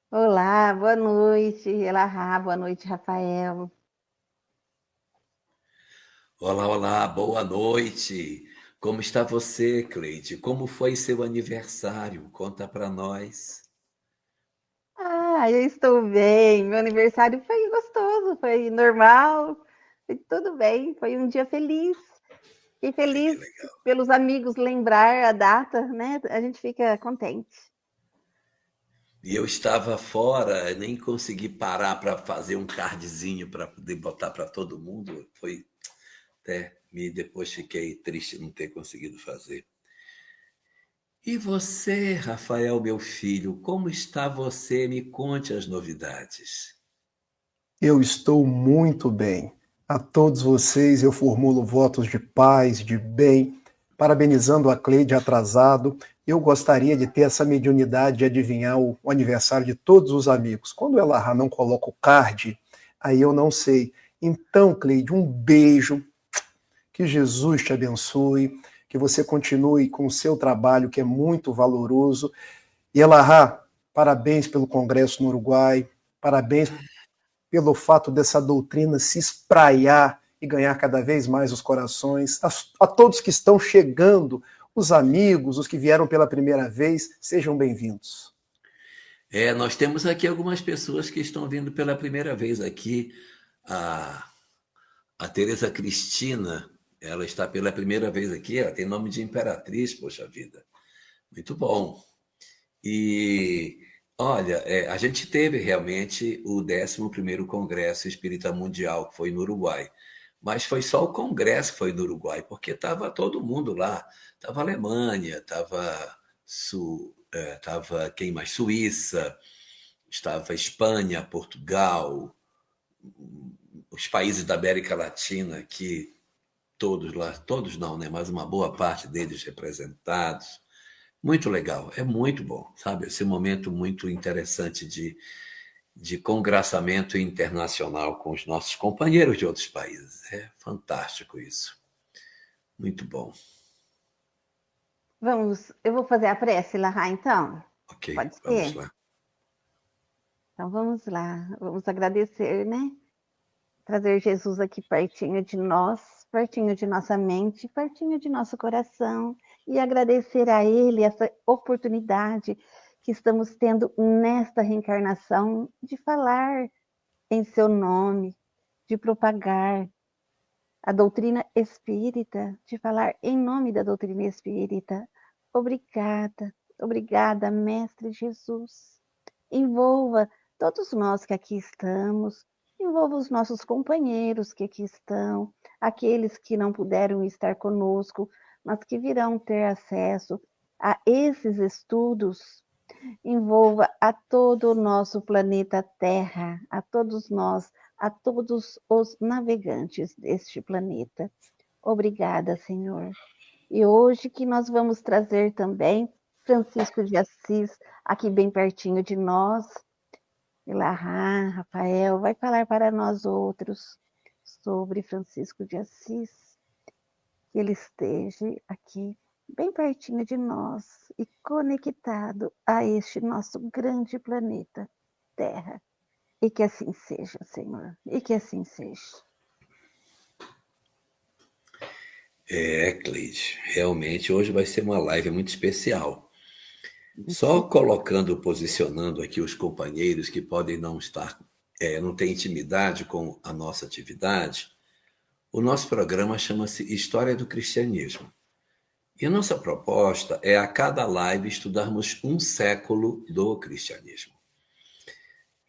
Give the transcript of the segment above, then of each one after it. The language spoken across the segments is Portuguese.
Olá, boa noite, Elahá, boa noite, Rafael. Olá, olá, boa noite. Como está você, Cleide? Como foi seu aniversário? Conta para nós. Eu estou bem. Meu aniversário foi gostoso, foi normal, foi tudo bem. Foi um dia feliz. Fiquei Ai, que feliz legal. pelos amigos lembrar a data, né? A gente fica contente. E eu estava fora, nem consegui parar para fazer um cardzinho para poder botar para todo mundo. Foi até me depois fiquei triste não ter conseguido fazer. E você, Rafael, meu filho, como está você? Me conte as novidades. Eu estou muito bem. A todos vocês eu formulo votos de paz, de bem, parabenizando a Cleide atrasado. Eu gostaria de ter essa mediunidade de adivinhar o aniversário de todos os amigos. Quando ela não coloca o card, aí eu não sei. Então, Cleide, um beijo, que Jesus te abençoe, que você continue com o seu trabalho, que é muito valoroso. E Elahá, parabéns pelo congresso no Uruguai, parabéns pelo fato dessa doutrina se espraiar e ganhar cada vez mais os corações. A todos que estão chegando, os amigos, os que vieram pela primeira vez, sejam bem-vindos. Nós temos aqui algumas pessoas que estão vindo pela primeira vez aqui. A A Tereza Cristina, ela está pela primeira vez aqui, ela tem nome de imperatriz, poxa vida. Muito bom. E olha, a gente teve realmente o 11º Congresso Espírita Mundial, que foi no Uruguai. Mas foi só o congresso que foi no Uruguai, porque estava todo mundo lá. Estava a Alemanha, estava quem mais? Suíça, estava Espanha, Portugal, os países da América Latina que todos lá, todos não, né? Mas uma boa parte deles representados. Muito legal, é muito bom, sabe? Esse momento muito interessante de congraçamento internacional com os nossos companheiros de outros países. É fantástico isso. Muito bom. Eu vou fazer a prece, Elahá, então? Ok, Pode vamos ser? lá. Então vamos lá, vamos agradecer, né? Trazer Jesus aqui pertinho de nós, pertinho de nossa mente, pertinho de nosso coração e agradecer a Ele essa oportunidade que estamos tendo nesta reencarnação de falar em seu nome, de propagar a doutrina espírita, de falar em nome da doutrina espírita. Obrigada, obrigada, Mestre Jesus. Envolva todos nós que aqui estamos, envolva os nossos companheiros que aqui estão, aqueles que não puderam estar conosco, mas que virão ter acesso a esses estudos. Envolva a todo o nosso planeta Terra, a todos nós, a todos os navegantes deste planeta. Obrigada, Senhor. E hoje que nós vamos trazer também Francisco de Assis, aqui bem pertinho de nós. Elahá, Rafael, vai falar para nós outros sobre Francisco de Assis, que ele esteja aqui bem pertinho de nós e conectado a este nosso grande planeta Terra. E que assim seja, Senhor, e que assim seja. Cleide, realmente hoje vai ser uma live muito especial. Só colocando, posicionando aqui os companheiros que podem não estar, não ter intimidade com a nossa atividade, o nosso programa chama-se História do Cristianismo. E a nossa proposta é a cada live estudarmos um século do cristianismo.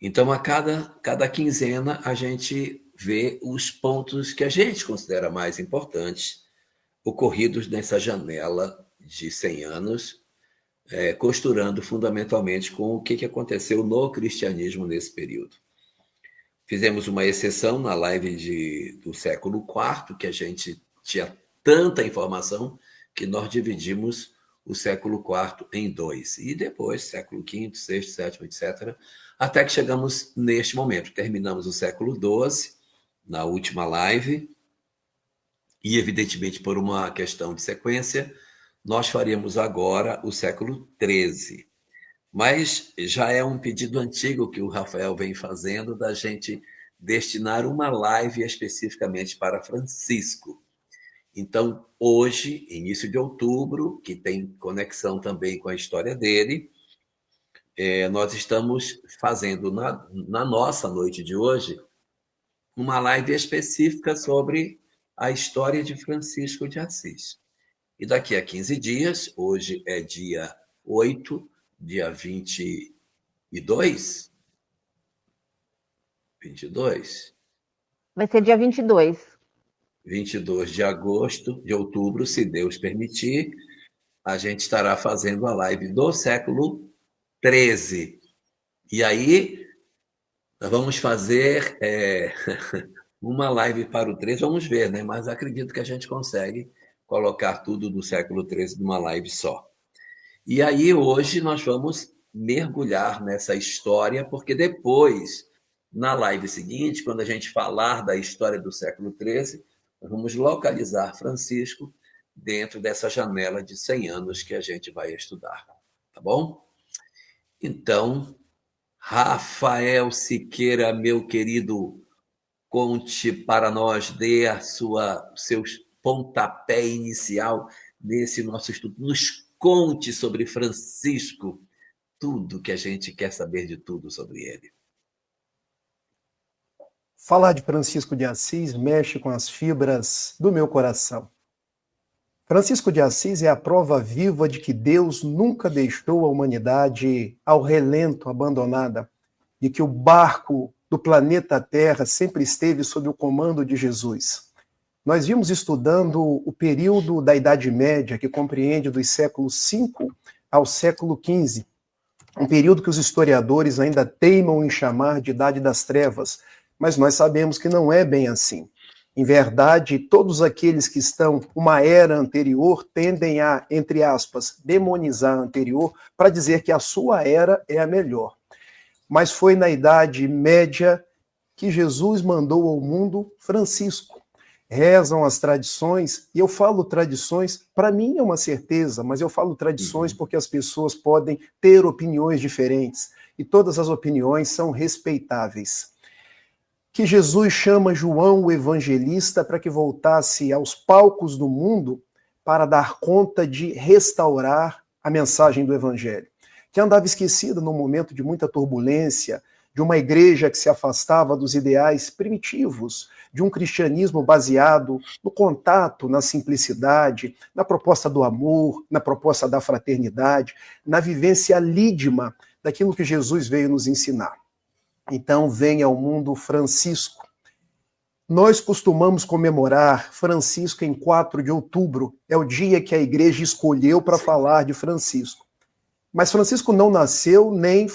Então, cada quinzena, a gente vê os pontos que a gente considera mais importantes ocorridos nessa janela de 100 anos, costurando fundamentalmente com o que aconteceu no cristianismo nesse período. Fizemos uma exceção na live do século IV, que a gente tinha tanta informação que nós dividimos o século IV em dois. E depois, século V, VI, VII, etc., até que chegamos neste momento. Terminamos o século XII, na última live, e, evidentemente, por uma questão de sequência, nós faríamos agora o século XIII. Mas já é um pedido antigo que o Rafael vem fazendo da gente destinar uma live especificamente para Francisco. Então, hoje, início de outubro, que tem conexão também com a história dele, nós estamos fazendo na nossa noite de hoje uma live específica sobre a história de Francisco de Assis. E daqui a 15 dias, hoje é dia 8, dia 22? 22? Vai ser dia 22. 22 de agosto, de outubro, se Deus permitir, a gente estará fazendo a live do século XIII. E aí, nós vamos fazer uma live para o 13, vamos ver, né? Mas acredito que a gente consegue colocar tudo do século XIII numa live só. E aí, hoje, nós vamos mergulhar nessa história, porque depois, na live seguinte, quando a gente falar da história do século XIII, nós vamos localizar Francisco dentro dessa janela de 100 anos que a gente vai estudar. Tá bom? Então, Rafael Siqueira, meu querido, conte para nós, dê seu pontapé inicial nesse nosso estudo. Nos conte sobre Francisco, tudo que a gente quer saber de tudo sobre ele. Falar de Francisco de Assis mexe com as fibras do meu coração. Francisco de Assis é a prova viva de que Deus nunca deixou a humanidade ao relento, abandonada, de que o barco do planeta Terra sempre esteve sob o comando de Jesus. Nós vimos estudando o período da Idade Média, que compreende dos séculos V ao século XV, um período que os historiadores ainda teimam em chamar de Idade das Trevas, mas nós sabemos que não é bem assim. Em verdade, todos aqueles que estão uma era anterior tendem a, entre aspas, demonizar a anterior para dizer que a sua era é a melhor. Mas foi na Idade Média que Jesus mandou ao mundo Francisco. Rezam as tradições, e eu falo tradições, para mim é uma certeza, mas eu falo tradições porque as pessoas podem ter opiniões diferentes, e todas as opiniões são respeitáveis. Que Jesus chama João o evangelista para que voltasse aos palcos do mundo para dar conta de restaurar a mensagem do evangelho, que andava esquecida num momento de muita turbulência, de uma igreja que se afastava dos ideais primitivos, de um cristianismo baseado no contato, na simplicidade, na proposta do amor, na proposta da fraternidade, na vivência lídima daquilo que Jesus veio nos ensinar. Então vem ao mundo Francisco. Nós costumamos comemorar Francisco em 4 de outubro, é o dia que a igreja escolheu para falar de Francisco. Mas Francisco não nasceu, nem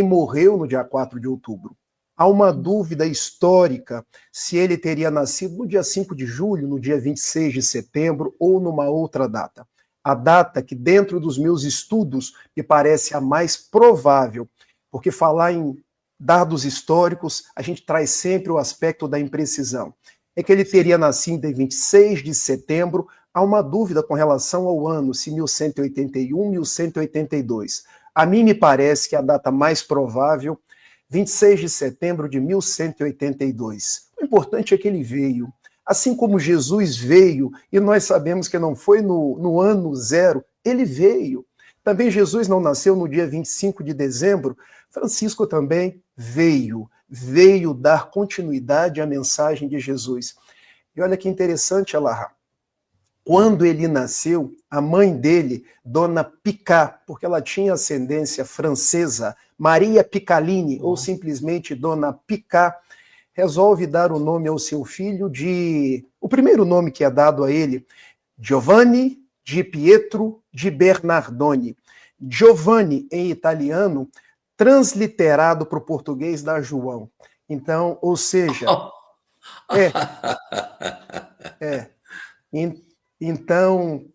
morreu no dia 4 de outubro. Há uma dúvida histórica se ele teria nascido no dia 5 de julho, no dia 26 de setembro ou numa outra data. A data que dentro dos meus estudos me parece a mais provável, porque falar em dados históricos, a gente traz sempre o aspecto da imprecisão. É que ele teria nascido em 26 de setembro, há uma dúvida com relação ao ano, se 1181, 1182. A mim me parece que a data mais provável, 26 de setembro de 1182. O importante é que ele veio. Assim como Jesus veio, e nós sabemos que não foi no ano zero, ele veio. Também Jesus não nasceu no dia 25 de dezembro, Francisco também veio dar continuidade à mensagem de Jesus. E olha que interessante, Alahá. Quando ele nasceu, a mãe dele, Dona Picá, porque ela tinha ascendência francesa, Maria Picalini, ou simplesmente Dona Picá, resolve dar o nome ao seu filho o primeiro nome que é dado a ele, Giovanni di Pietro di Bernardone. Giovanni, em italiano, transliterado para o português dá João. Então, ou seja, Então,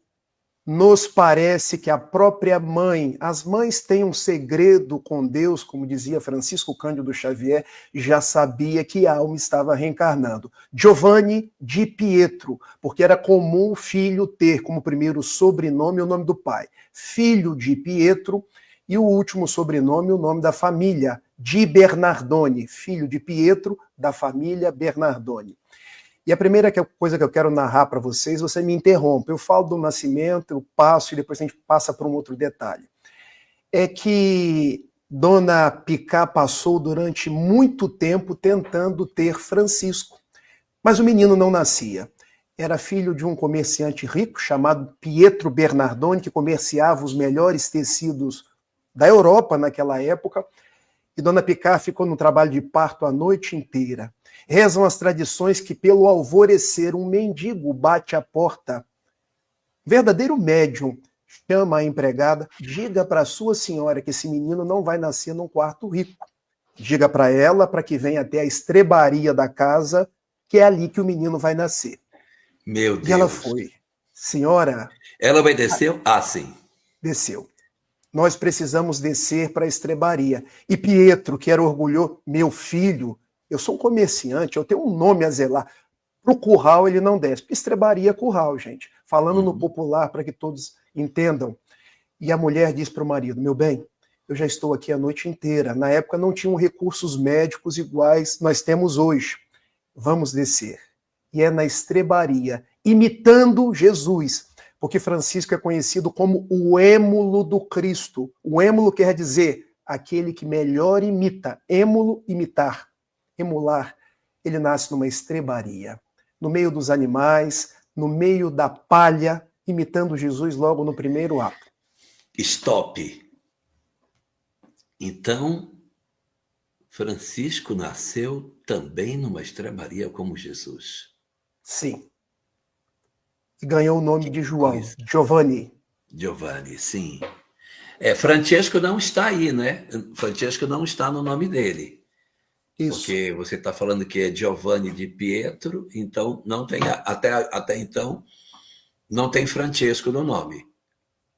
nos parece que a própria mãe, as mães têm um segredo com Deus, como dizia Francisco Cândido Xavier, já sabia que a alma estava reencarnando. Giovanni di Pietro, porque era comum o filho ter como primeiro sobrenome o nome do pai. Filho de Pietro, E o último sobrenome, o nome da família, Di Bernardoni, filho de Pietro, da família Bernardoni. E a primeira coisa que eu quero narrar para vocês, você me interrompe. Eu falo do nascimento, eu passo e depois a gente passa para um outro detalhe. É que Dona Picá passou durante muito tempo tentando ter Francisco, mas o menino não nascia. Era filho de um comerciante rico chamado Pietro Bernardoni, que comerciava os melhores tecidos da Europa naquela época, e Dona Picá ficou no trabalho de parto a noite inteira. Rezam as tradições que, pelo alvorecer, um mendigo bate à porta. Verdadeiro médium chama a empregada, diga para sua senhora que esse menino não vai nascer num quarto rico. Diga para ela para que venha até a estrebaria da casa, que é ali que o menino vai nascer. Meu Deus. E ela foi. Senhora... Ela obedeceu? Ah, sim. Desceu. Nós precisamos descer para a estrebaria. E Pietro, que era orgulhoso, meu filho, eu sou um comerciante, eu tenho um nome a zelar. Para o curral ele não desce. Estrebaria é curral, gente. Falando no popular para que todos entendam. E a mulher diz para o marido, meu bem, eu já estou aqui a noite inteira. Na época não tinham recursos médicos iguais nós temos hoje. Vamos descer. E é na estrebaria, imitando Jesus. Porque Francisco é conhecido como o émulo do Cristo. O émulo quer dizer aquele que melhor imita. Émulo, imitar. Emular. Ele nasce numa estrebaria, no meio dos animais, no meio da palha, imitando Jesus logo no primeiro ato. Stop. Então, Francisco nasceu também numa estrebaria como Jesus. Sim. E ganhou o nome de João, Giovanni. Giovanni, sim. Francesco não está aí, né? Francesco não está no nome dele. Isso. Porque você está falando que é Giovanni de Pietro, então não tem, até então, não tem Francesco no nome.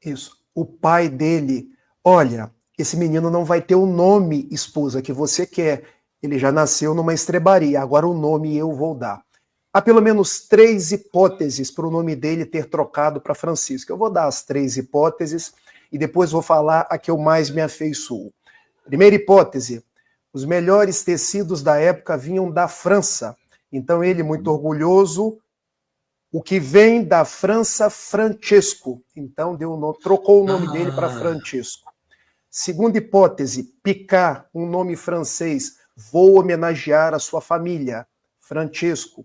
Isso. O pai dele, olha, esse menino não vai ter o nome, esposa, que você quer. Ele já nasceu numa estrebaria, agora o nome eu vou dar. Há pelo menos 3 hipóteses para o nome dele ter trocado para Francisco. Eu vou dar as 3 hipóteses e depois vou falar a que eu mais me afeiçoo. Primeira hipótese, os melhores tecidos da época vinham da França. Então ele, muito orgulhoso, o que vem da França, Francesco. Então trocou o nome dele para Francisco. Segunda hipótese, Picard, um nome francês, vou homenagear a sua família, Francesco.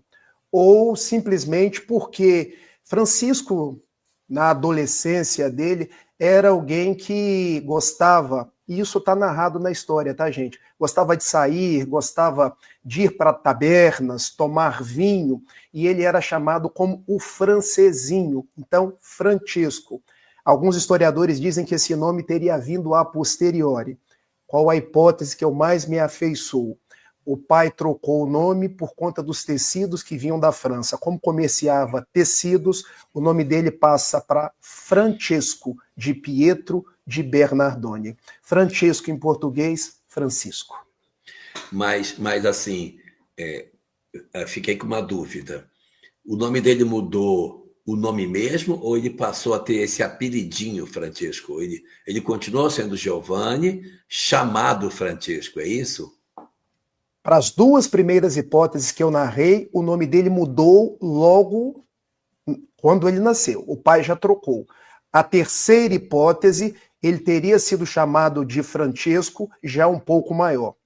Ou simplesmente porque Francisco, na adolescência dele, era alguém que gostava, e isso está narrado na história, tá, gente? Gostava de sair, gostava de ir para tabernas, tomar vinho, e ele era chamado como o francesinho, então, Francesco. Alguns historiadores dizem que esse nome teria vindo a posteriori. Qual a hipótese que eu mais me afeiçoo? O pai trocou o nome por conta dos tecidos que vinham da França. Como comerciava tecidos, o nome dele passa para Francesco, de Pietro de Bernardoni. Francesco em português, Francisco. Mas assim, fiquei com uma dúvida. O nome dele mudou o nome mesmo ou ele passou a ter esse apelidinho Francesco? Ele continuou sendo Giovanni, chamado Francesco, é isso? Para as 2 primeiras hipóteses que eu narrei, o nome dele mudou logo quando ele nasceu. O pai já trocou. A terceira hipótese, ele teria sido chamado de Francesco, já um pouco maior.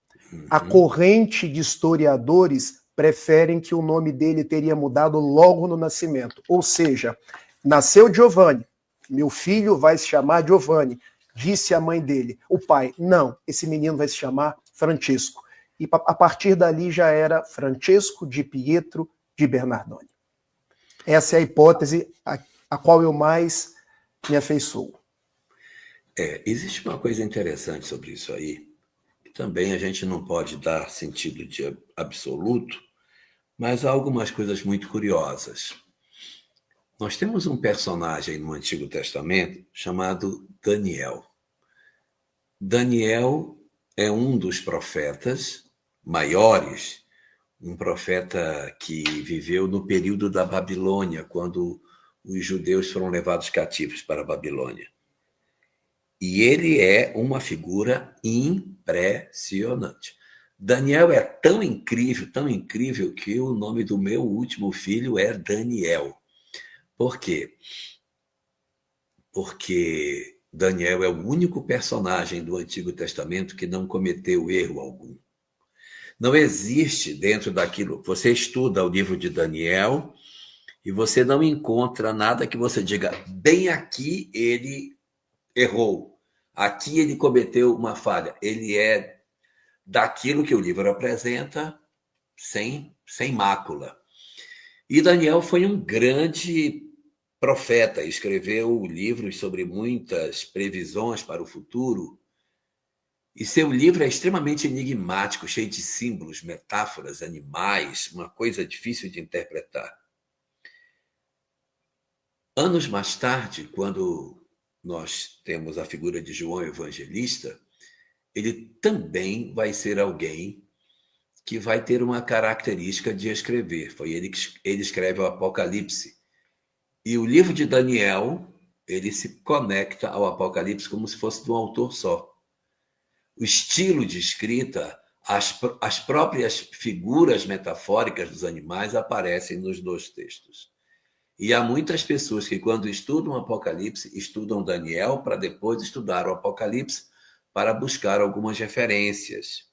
A corrente de historiadores preferem que o nome dele teria mudado logo no nascimento. Ou seja, nasceu Giovanni, meu filho vai se chamar Giovanni, disse a mãe dele. O pai, não, esse menino vai se chamar Francisco. E a partir dali já era Francesco de Pietro de Bernardoni. Essa é a hipótese a qual eu mais me afeiçoo. Existe uma coisa interessante sobre isso aí, que também a gente não pode dar sentido de absoluto, mas há algumas coisas muito curiosas. Nós temos um personagem no Antigo Testamento chamado Daniel. Daniel é um dos profetas maiores, um profeta que viveu no período da Babilônia, quando os judeus foram levados cativos para a Babilônia. E ele é uma figura impressionante. Daniel é tão incrível, que o nome do meu último filho é Daniel. Por quê? Porque Daniel é o único personagem do Antigo Testamento que não cometeu erro algum. Não existe dentro daquilo. Você estuda o livro de Daniel e você não encontra nada que você diga, bem aqui ele errou, aqui ele cometeu uma falha. Ele é daquilo que o livro apresenta, sem mácula. E Daniel foi um grande profeta, escreveu livros sobre muitas previsões para o futuro, e seu livro é extremamente enigmático, cheio de símbolos, metáforas, animais, uma coisa difícil de interpretar. Anos mais tarde, quando nós temos a figura de João Evangelista, ele também vai ser alguém que vai ter uma característica de escrever. Foi ele que ele escreve o Apocalipse. E o livro de Daniel, ele se conecta ao Apocalipse como se fosse de um autor só. O estilo de escrita, as próprias figuras metafóricas dos animais aparecem nos dois textos. E há muitas pessoas que, quando estudam o Apocalipse, estudam Daniel para depois estudar o Apocalipse para buscar algumas referências.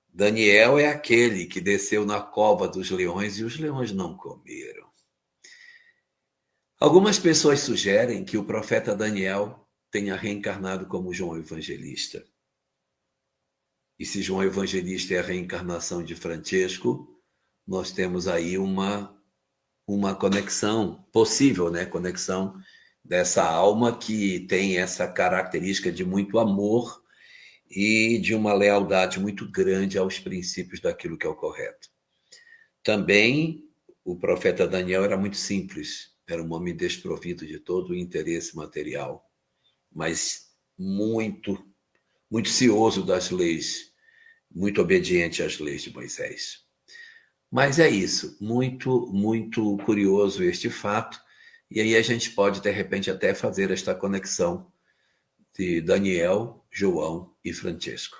Daniel é aquele que desceu na cova dos leões e os leões não comeram. Algumas pessoas sugerem que o profeta Daniel tenha reencarnado como João Evangelista. E se João Evangelista é a reencarnação de Francesco, nós temos aí uma conexão possível, né? Conexão dessa alma que tem essa característica de muito amor e de uma lealdade muito grande aos princípios daquilo que é o correto. Também o profeta Daniel era muito simples, era um homem desprovido de todo o interesse material, mas muito cioso das leis, muito obediente às leis de Moisés. Mas é isso, muito curioso este fato, e aí a gente pode, de repente, até fazer esta conexão de Daniel, João e Francesco.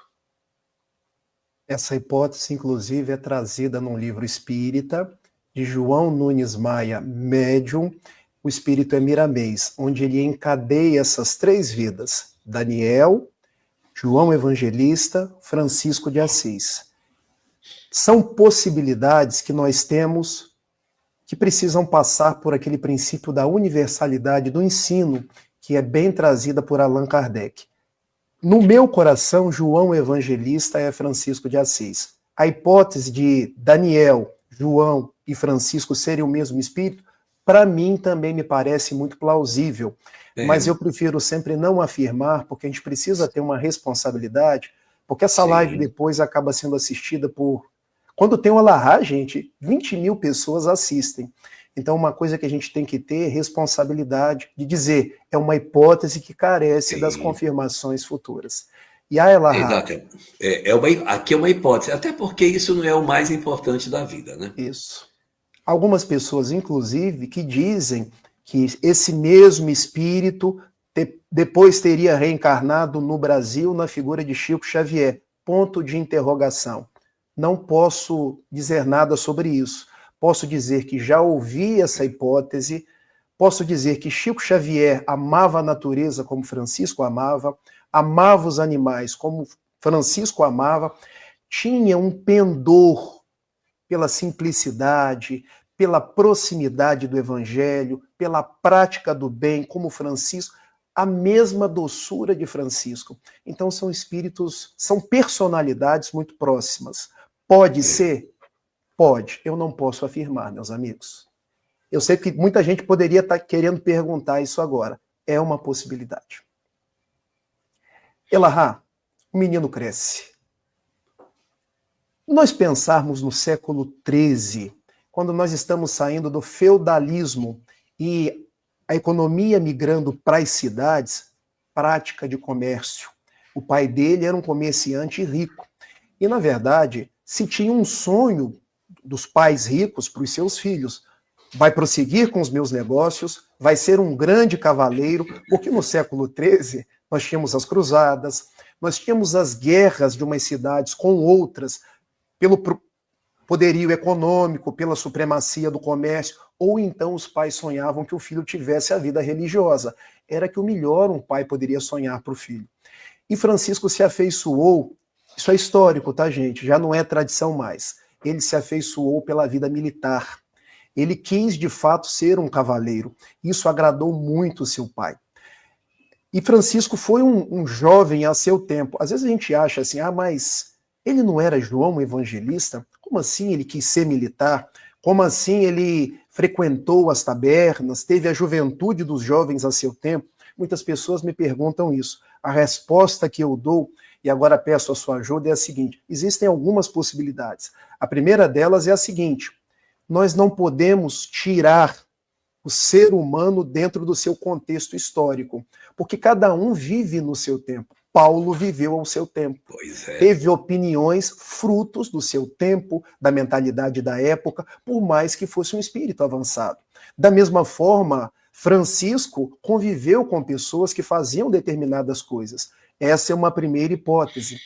Essa hipótese, inclusive, é trazida num livro espírita, de João Nunes Maia, médium, O Espírito é Miramês, onde ele encadeia essas três vidas, Daniel, João Evangelista, Francisco de Assis. São possibilidades que nós temos que precisam passar por aquele princípio da universalidade do ensino, que é bem trazida por Allan Kardec. No meu coração, João Evangelista é Francisco de Assis. A hipótese de Daniel, João e Francisco serem o mesmo espírito, para mim também me parece muito plausível. Mas eu prefiro sempre não afirmar, porque a gente precisa ter uma responsabilidade, porque essa live depois acaba sendo assistida por... Quando tem o Alahá, gente, 20 mil pessoas assistem. Então, uma coisa que a gente tem que ter é responsabilidade de dizer, é uma hipótese que carece das confirmações futuras. E a Alahá... Aqui é uma hipótese, até porque isso não é o mais importante da vida, né? Isso. Algumas pessoas, inclusive, que dizem que esse mesmo espírito depois teria reencarnado no Brasil na figura de Chico Xavier. Ponto de interrogação. Não posso dizer nada sobre isso. Posso dizer que já ouvi essa hipótese, posso dizer que Chico Xavier amava a natureza como Francisco amava os animais como Francisco amava, tinha um pendor pela simplicidade, pela proximidade do Evangelho, pela prática do bem, como Francisco, a mesma doçura de Francisco. Então são espíritos, são personalidades muito próximas. Pode ser? Pode. Eu não posso afirmar, meus amigos. Eu sei que muita gente poderia estar querendo perguntar isso agora. É uma possibilidade. Elahá, o menino cresce. Nós pensarmos no século XIII, quando nós estamos saindo do feudalismo e a economia migrando para as cidades, prática de comércio. O pai dele era um comerciante rico. E, na verdade, se tinha um sonho dos pais ricos para os seus filhos, vai prosseguir com os meus negócios, vai ser um grande cavaleiro, porque no século XIII nós tínhamos as cruzadas, nós tínhamos as guerras de umas cidades com outras, pelo poderio econômico, pela supremacia do comércio, ou então os pais sonhavam que o filho tivesse a vida religiosa. Era que o melhor um pai poderia sonhar para o filho. E Francisco se afeiçoou, isso é histórico, tá, gente? Já não é tradição mais. Ele se afeiçoou pela vida militar. Ele quis, de fato, ser um cavaleiro. Isso agradou muito seu pai. E Francisco foi um jovem a seu tempo. Às vezes a gente acha assim, mas ele não era João Evangelista? Como assim ele quis ser militar? Como assim ele frequentou as tabernas, teve a juventude dos jovens a seu tempo? Muitas pessoas me perguntam isso. A resposta que eu dou, e agora peço a sua ajuda, é a seguinte: existem algumas possibilidades. A primeira delas é a seguinte: nós não podemos tirar o ser humano dentro do seu contexto histórico, porque cada um vive no seu tempo. Paulo viveu ao seu tempo. Pois é. Teve opiniões frutos do seu tempo, da mentalidade da época, por mais que fosse um espírito avançado. Da mesma forma, Francisco conviveu com pessoas que faziam determinadas coisas. Essa é uma primeira hipótese.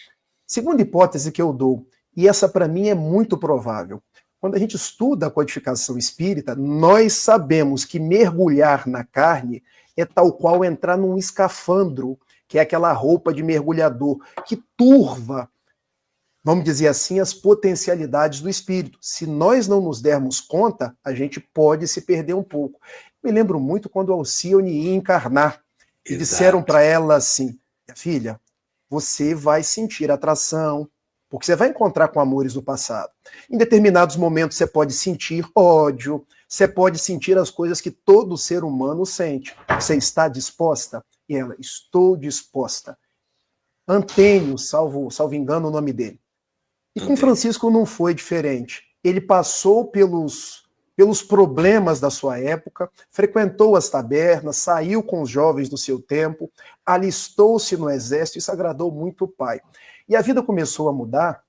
Segunda hipótese que eu dou, e essa para mim é muito provável. Quando a gente estuda a codificação espírita, nós sabemos que mergulhar na carne é tal qual entrar num escafandro, que é aquela roupa de mergulhador, que turva, vamos dizer assim, as potencialidades do espírito. Se nós não nos dermos conta, a gente pode se perder um pouco. Me lembro muito quando Alcione ia encarnar, e disseram para ela assim: filha, você vai sentir atração, porque você vai encontrar com amores do passado. Em determinados momentos você pode sentir ódio, você pode sentir as coisas que todo ser humano sente. Você está disposta? E ela: estou disposta. Antênio, salvo engano o nome dele. E com Francisco não foi diferente. Ele passou pelos problemas da sua época, frequentou as tabernas, saiu com os jovens do seu tempo, alistou-se no exército, isso agradou muito o pai. E a vida começou a mudar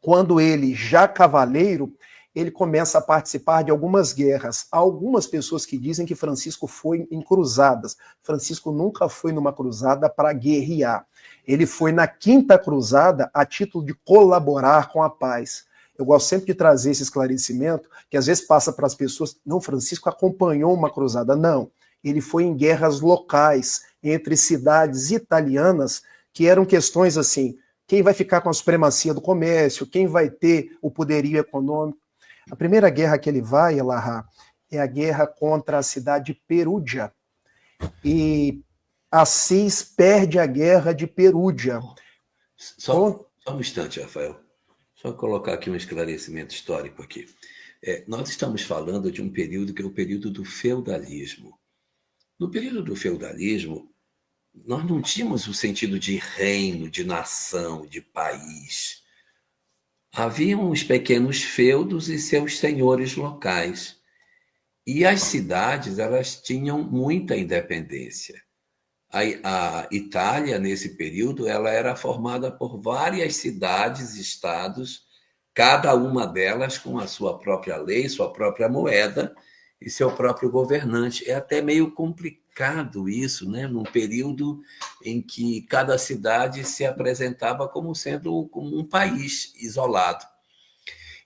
quando ele, já cavaleiro, ele começa a participar de algumas guerras. Há algumas pessoas que dizem que Francisco foi em cruzadas. Francisco nunca foi numa cruzada para guerrear. Ele foi na quinta cruzada a título de colaborar com a paz. Eu gosto sempre de trazer esse esclarecimento, que às vezes passa para as pessoas: não, Francisco acompanhou uma cruzada. Não, ele foi em guerras locais, entre cidades italianas, que eram questões assim: quem vai ficar com a supremacia do comércio, quem vai ter o poderio econômico. A primeira guerra que ele vai, Elahá, é a guerra contra a cidade de Perúdia. E Assis perde a guerra de Perúdia. Só um instante, Rafael. Só colocar aqui um esclarecimento histórico aqui. Nós estamos falando de um período que é o período do feudalismo. No período do feudalismo, nós não tínhamos o sentido de reino, de nação, de país. Haviam os pequenos feudos e seus senhores locais. E as cidades, elas tinham muita independência. A Itália, nesse período, ela era formada por várias cidades, estados, cada uma delas com a sua própria lei, sua própria moeda e seu próprio governante. É até meio complicado isso, né? Num período em que cada cidade se apresentava como sendo como um país isolado.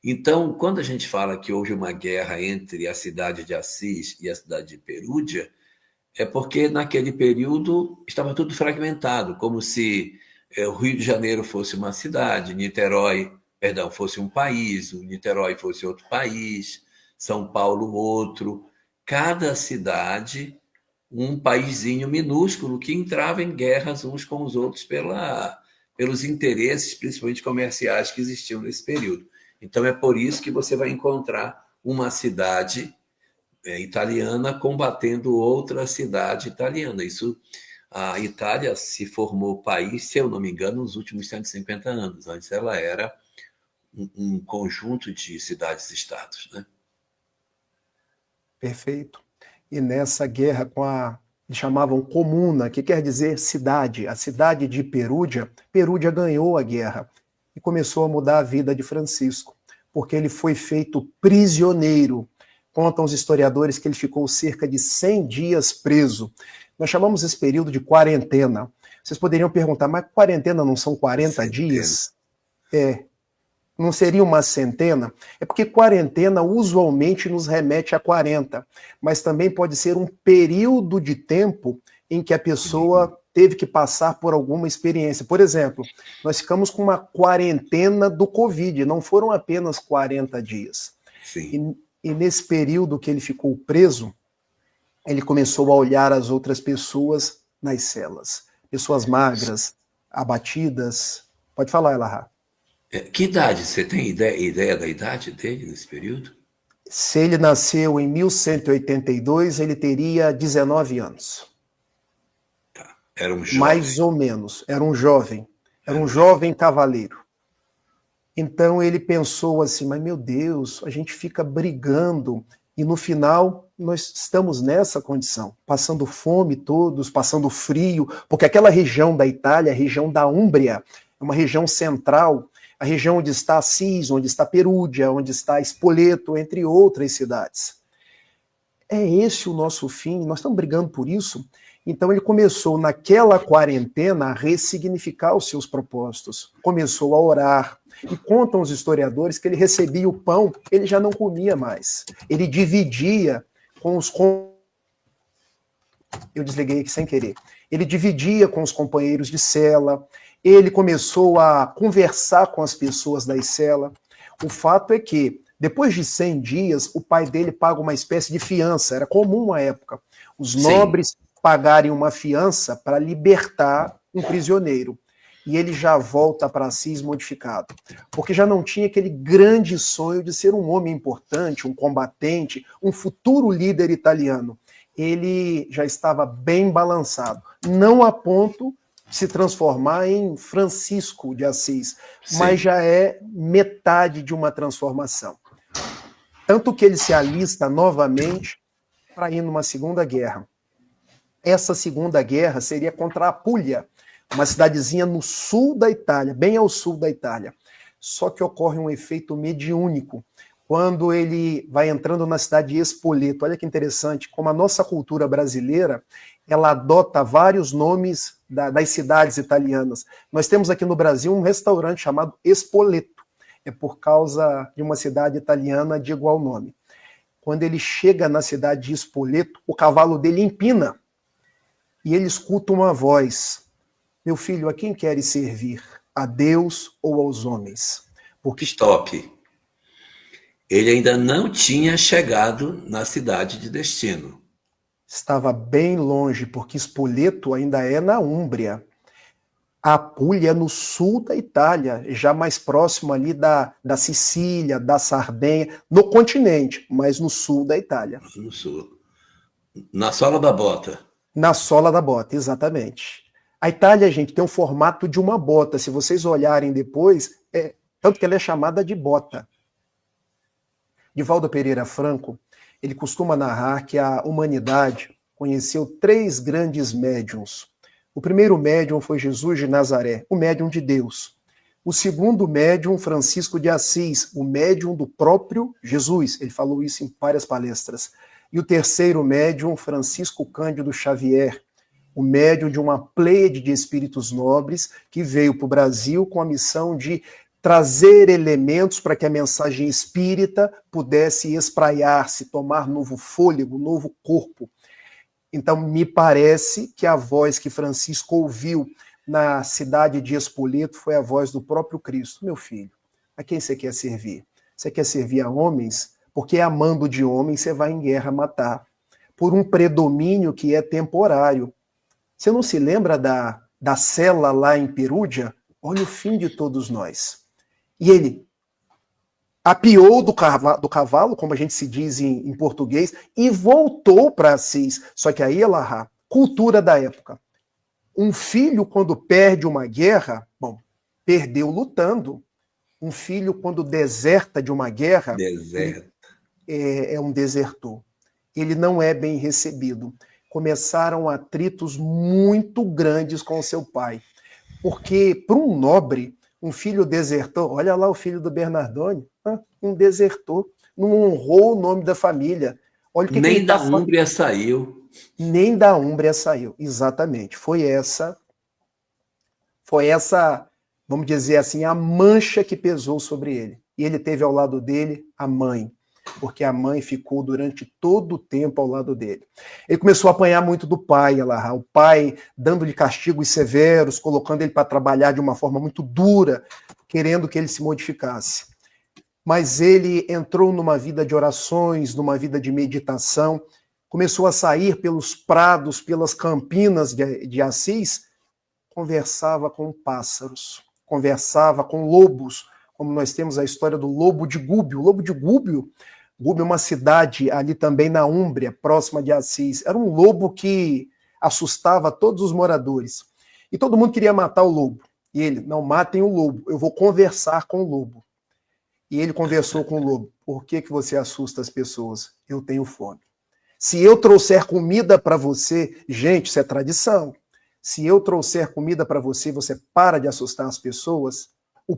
Então, quando a gente fala que houve uma guerra entre a cidade de Assis e a cidade de Perúdia, é porque naquele período estava tudo fragmentado, como se o Rio de Janeiro fosse uma cidade, fosse um país, o Niterói fosse outro país, São Paulo outro. Cada cidade um paizinho minúsculo que entrava em guerras uns com os outros pelos interesses, principalmente comerciais, que existiam nesse período. Então é por isso que você vai encontrar uma cidade italiana combatendo outra cidade italiana. A Itália se formou país, se eu não me engano, nos últimos 150 anos. Antes ela era um conjunto de cidades-estados, né? Perfeito. E nessa guerra com chamavam comuna, que quer dizer cidade, a cidade de Perúdia, Perúdia ganhou a guerra e começou a mudar a vida de Francisco, porque ele foi feito prisioneiro. Contam os historiadores que ele ficou cerca de 100 dias preso. Nós chamamos esse período de quarentena. Vocês poderiam perguntar, mas quarentena não são 40 dias? Não seria uma centena? É porque quarentena usualmente nos remete a 40, mas também pode ser um período de tempo em que a pessoa teve que passar por alguma experiência. Por exemplo, nós ficamos com uma quarentena do Covid, não foram apenas 40 dias. Sim. E nesse período que ele ficou preso, ele começou a olhar as outras pessoas nas celas. Pessoas magras, abatidas. Pode falar, Elahá. Que idade? Você tem ideia da idade dele nesse período? Se ele nasceu em 1182, ele teria 19 anos. Tá. Era um jovem. Mais ou menos. Era um jovem. Era um jovem cavaleiro. Então ele pensou assim, mas meu Deus, a gente fica brigando e no final nós estamos nessa condição, passando fome todos, passando frio, porque aquela região da Itália, a região da Úmbria, é uma região central, a região onde está Assis, onde está Perúdia, onde está Spoleto, entre outras cidades. É esse o nosso fim, nós estamos brigando por isso. Então ele começou naquela quarentena a ressignificar os seus propósitos, começou a orar, e contam os historiadores que ele recebia o pão, ele já não comia mais, ele dividia com os... Eu desliguei aqui sem querer. Ele dividia com os companheiros de cela, ele começou a conversar com as pessoas da cela. O fato é que, depois de 100 dias, o pai dele paga uma espécie de fiança, era comum à época, os nobres pagarem uma fiança para libertar um prisioneiro. E ele já volta para Assis modificado, porque já não tinha aquele grande sonho de ser um homem importante, um combatente, um futuro líder italiano. Ele já estava bem balançado, não a ponto de se transformar em Francisco de Assis, mas já é metade de uma transformação. Tanto que ele se alista novamente para ir numa segunda guerra. Essa segunda guerra seria contra a Puglia, uma cidadezinha no sul da Itália, bem ao sul da Itália. Só que ocorre um efeito mediúnico quando ele vai entrando na cidade de Spoleto. Olha que interessante, como a nossa cultura brasileira, ela adota vários nomes das cidades italianas. Nós temos aqui no Brasil um restaurante chamado Spoleto, é por causa de uma cidade italiana de igual nome. Quando ele chega na cidade de Spoleto, o cavalo dele empina, e ele escuta uma voz: meu filho, a quem queres servir? A Deus ou aos homens? Porque... Stop. Ele ainda não tinha chegado na cidade de destino. Estava bem longe, porque Spoleto ainda é na Úmbria. A Puglia é no sul da Itália, já mais próximo ali da Sicília, da Sardenha, no continente, mas no sul da Itália. No sul. Na sola da bota. Na sola da bota, exatamente. A Itália, gente, tem um formato de uma bota. Se vocês olharem depois, tanto que ela é chamada de bota. Divaldo Pereira Franco, ele costuma narrar que a humanidade conheceu 3 grandes médiuns. O primeiro médium foi Jesus de Nazaré, o médium de Deus. O segundo médium, Francisco de Assis, o médium do próprio Jesus. Ele falou isso em várias palestras. E o terceiro médium, Francisco Cândido Xavier, o médium de uma pleiade de espíritos nobres que veio para o Brasil com a missão de trazer elementos para que a mensagem espírita pudesse espraiar-se, tomar novo fôlego, novo corpo. Então, me parece que a voz que Francisco ouviu na cidade de Spoleto foi a voz do próprio Cristo. Meu filho, a quem você quer servir? Você quer servir a homens? Porque amando de homens você vai em guerra matar, por um predomínio que é temporário. Você não se lembra da cela lá em Perúdia? Olha o fim de todos nós. E ele apiou do cavalo, como a gente se diz em português, e voltou para Assis. Só que aí, Elahá, cultura da época. Um filho, quando perde uma guerra, perdeu lutando. Um filho, quando deserta de uma guerra, é um desertor. Ele não é bem recebido. Começaram atritos muito grandes com seu pai. Porque, para um nobre, um filho desertor, olha lá o filho do Bernardone, um desertor, não honrou o nome da família. Olha o que Nem ele da Úmbria saiu. nem da úmbria saiu. Exatamente. Foi essa, vamos dizer assim, a mancha que pesou sobre ele. E ele teve ao lado dele a mãe, porque a mãe ficou durante todo o tempo ao lado dele. Ele começou a apanhar muito do pai, o pai dando-lhe castigos severos, colocando ele para trabalhar de uma forma muito dura, querendo que ele se modificasse. Mas ele entrou numa vida de orações, numa vida de meditação, começou a sair pelos prados, pelas campinas de Assis, conversava com pássaros, conversava com lobos, como nós temos a história do lobo de Gúbio. O lobo de Gúbio é uma cidade ali também na Úmbria, próxima de Assis. Era um lobo que assustava todos os moradores. E todo mundo queria matar o lobo. E ele, não matem o lobo, eu vou conversar com o lobo. E ele conversou com o lobo. Por que você assusta as pessoas? Eu tenho fome. Se eu trouxer comida para você, gente, isso é tradição. Se eu trouxer comida para você, você para de assustar as pessoas? O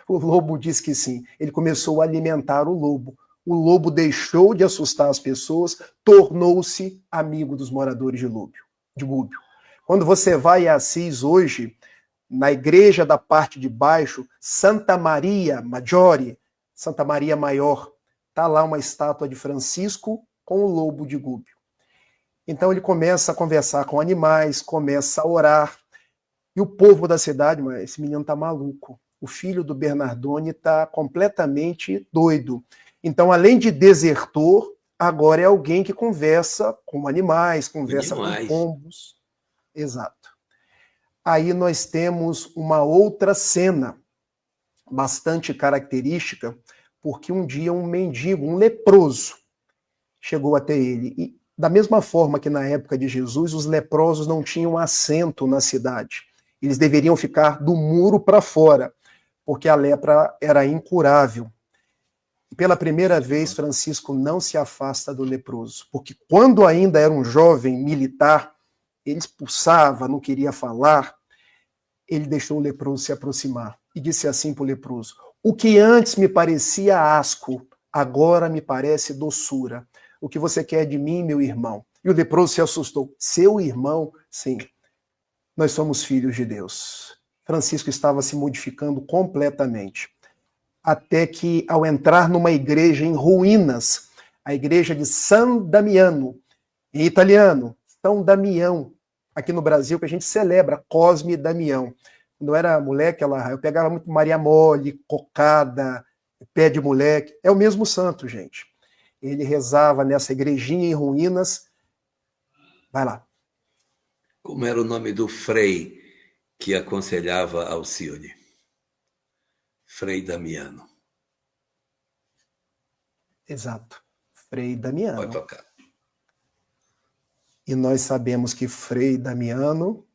lobo disse que sim. Ele começou a alimentar o lobo. O lobo deixou de assustar as pessoas, tornou-se amigo dos moradores de Gúbio. Quando você vai a Assis hoje, na igreja da parte de baixo, Santa Maria Maggiore, Santa Maria Maior, está lá uma estátua de Francisco com o lobo de Gúbio. Então ele começa a conversar com animais, começa a orar. E o povo da cidade, mas esse menino está maluco. O filho do Bernardone está completamente doido. Então, além de desertor, agora é alguém que conversa com animais, conversa com pombos. Exato. Aí nós temos uma outra cena bastante característica, porque um dia um mendigo, um leproso, chegou até ele. E da mesma forma que na época de Jesus, os leprosos não tinham assento na cidade. Eles deveriam ficar do muro para fora, porque a lepra era incurável. E pela primeira vez, Francisco não se afasta do leproso, porque quando ainda era um jovem militar, ele expulsava, não queria falar, ele deixou o leproso se aproximar e disse assim para o leproso: o que antes me parecia asco, agora me parece doçura. O que você quer de mim, meu irmão? E o leproso se assustou. Seu irmão? Sim. Nós somos filhos de Deus. Francisco estava se modificando completamente. Até que, ao entrar numa igreja em ruínas, a igreja de San Damiano, em italiano, São Damião, aqui no Brasil, que a gente celebra, Cosme e Damião. Quando eu era moleque, eu pegava muito Maria Mole, cocada, pé de moleque. É o mesmo santo, gente. Ele rezava nessa igrejinha em ruínas. Vai lá. Como era o nome do frei que aconselhava Alcione? Frei Damiano. Exato. Frei Damiano. Pode tocar. E nós sabemos que Frei Damiano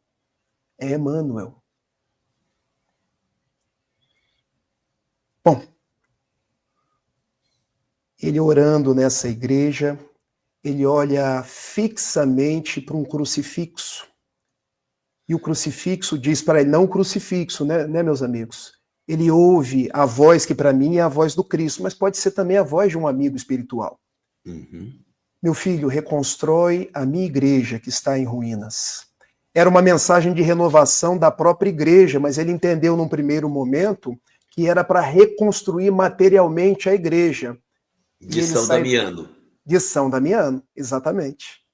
é Emmanuel. Bom, ele orando nessa igreja, ele olha fixamente para um crucifixo. E o crucifixo diz para ele, não o crucifixo, né, meus amigos? Ele ouve a voz que para mim é a voz do Cristo, mas pode ser também a voz de um amigo espiritual. Uhum. Meu filho, reconstrói a minha igreja que está em ruínas. Era uma mensagem de renovação da própria igreja, mas ele entendeu num primeiro momento que era para reconstruir materialmente a igreja. De São Damiano. De São Damiano, exatamente.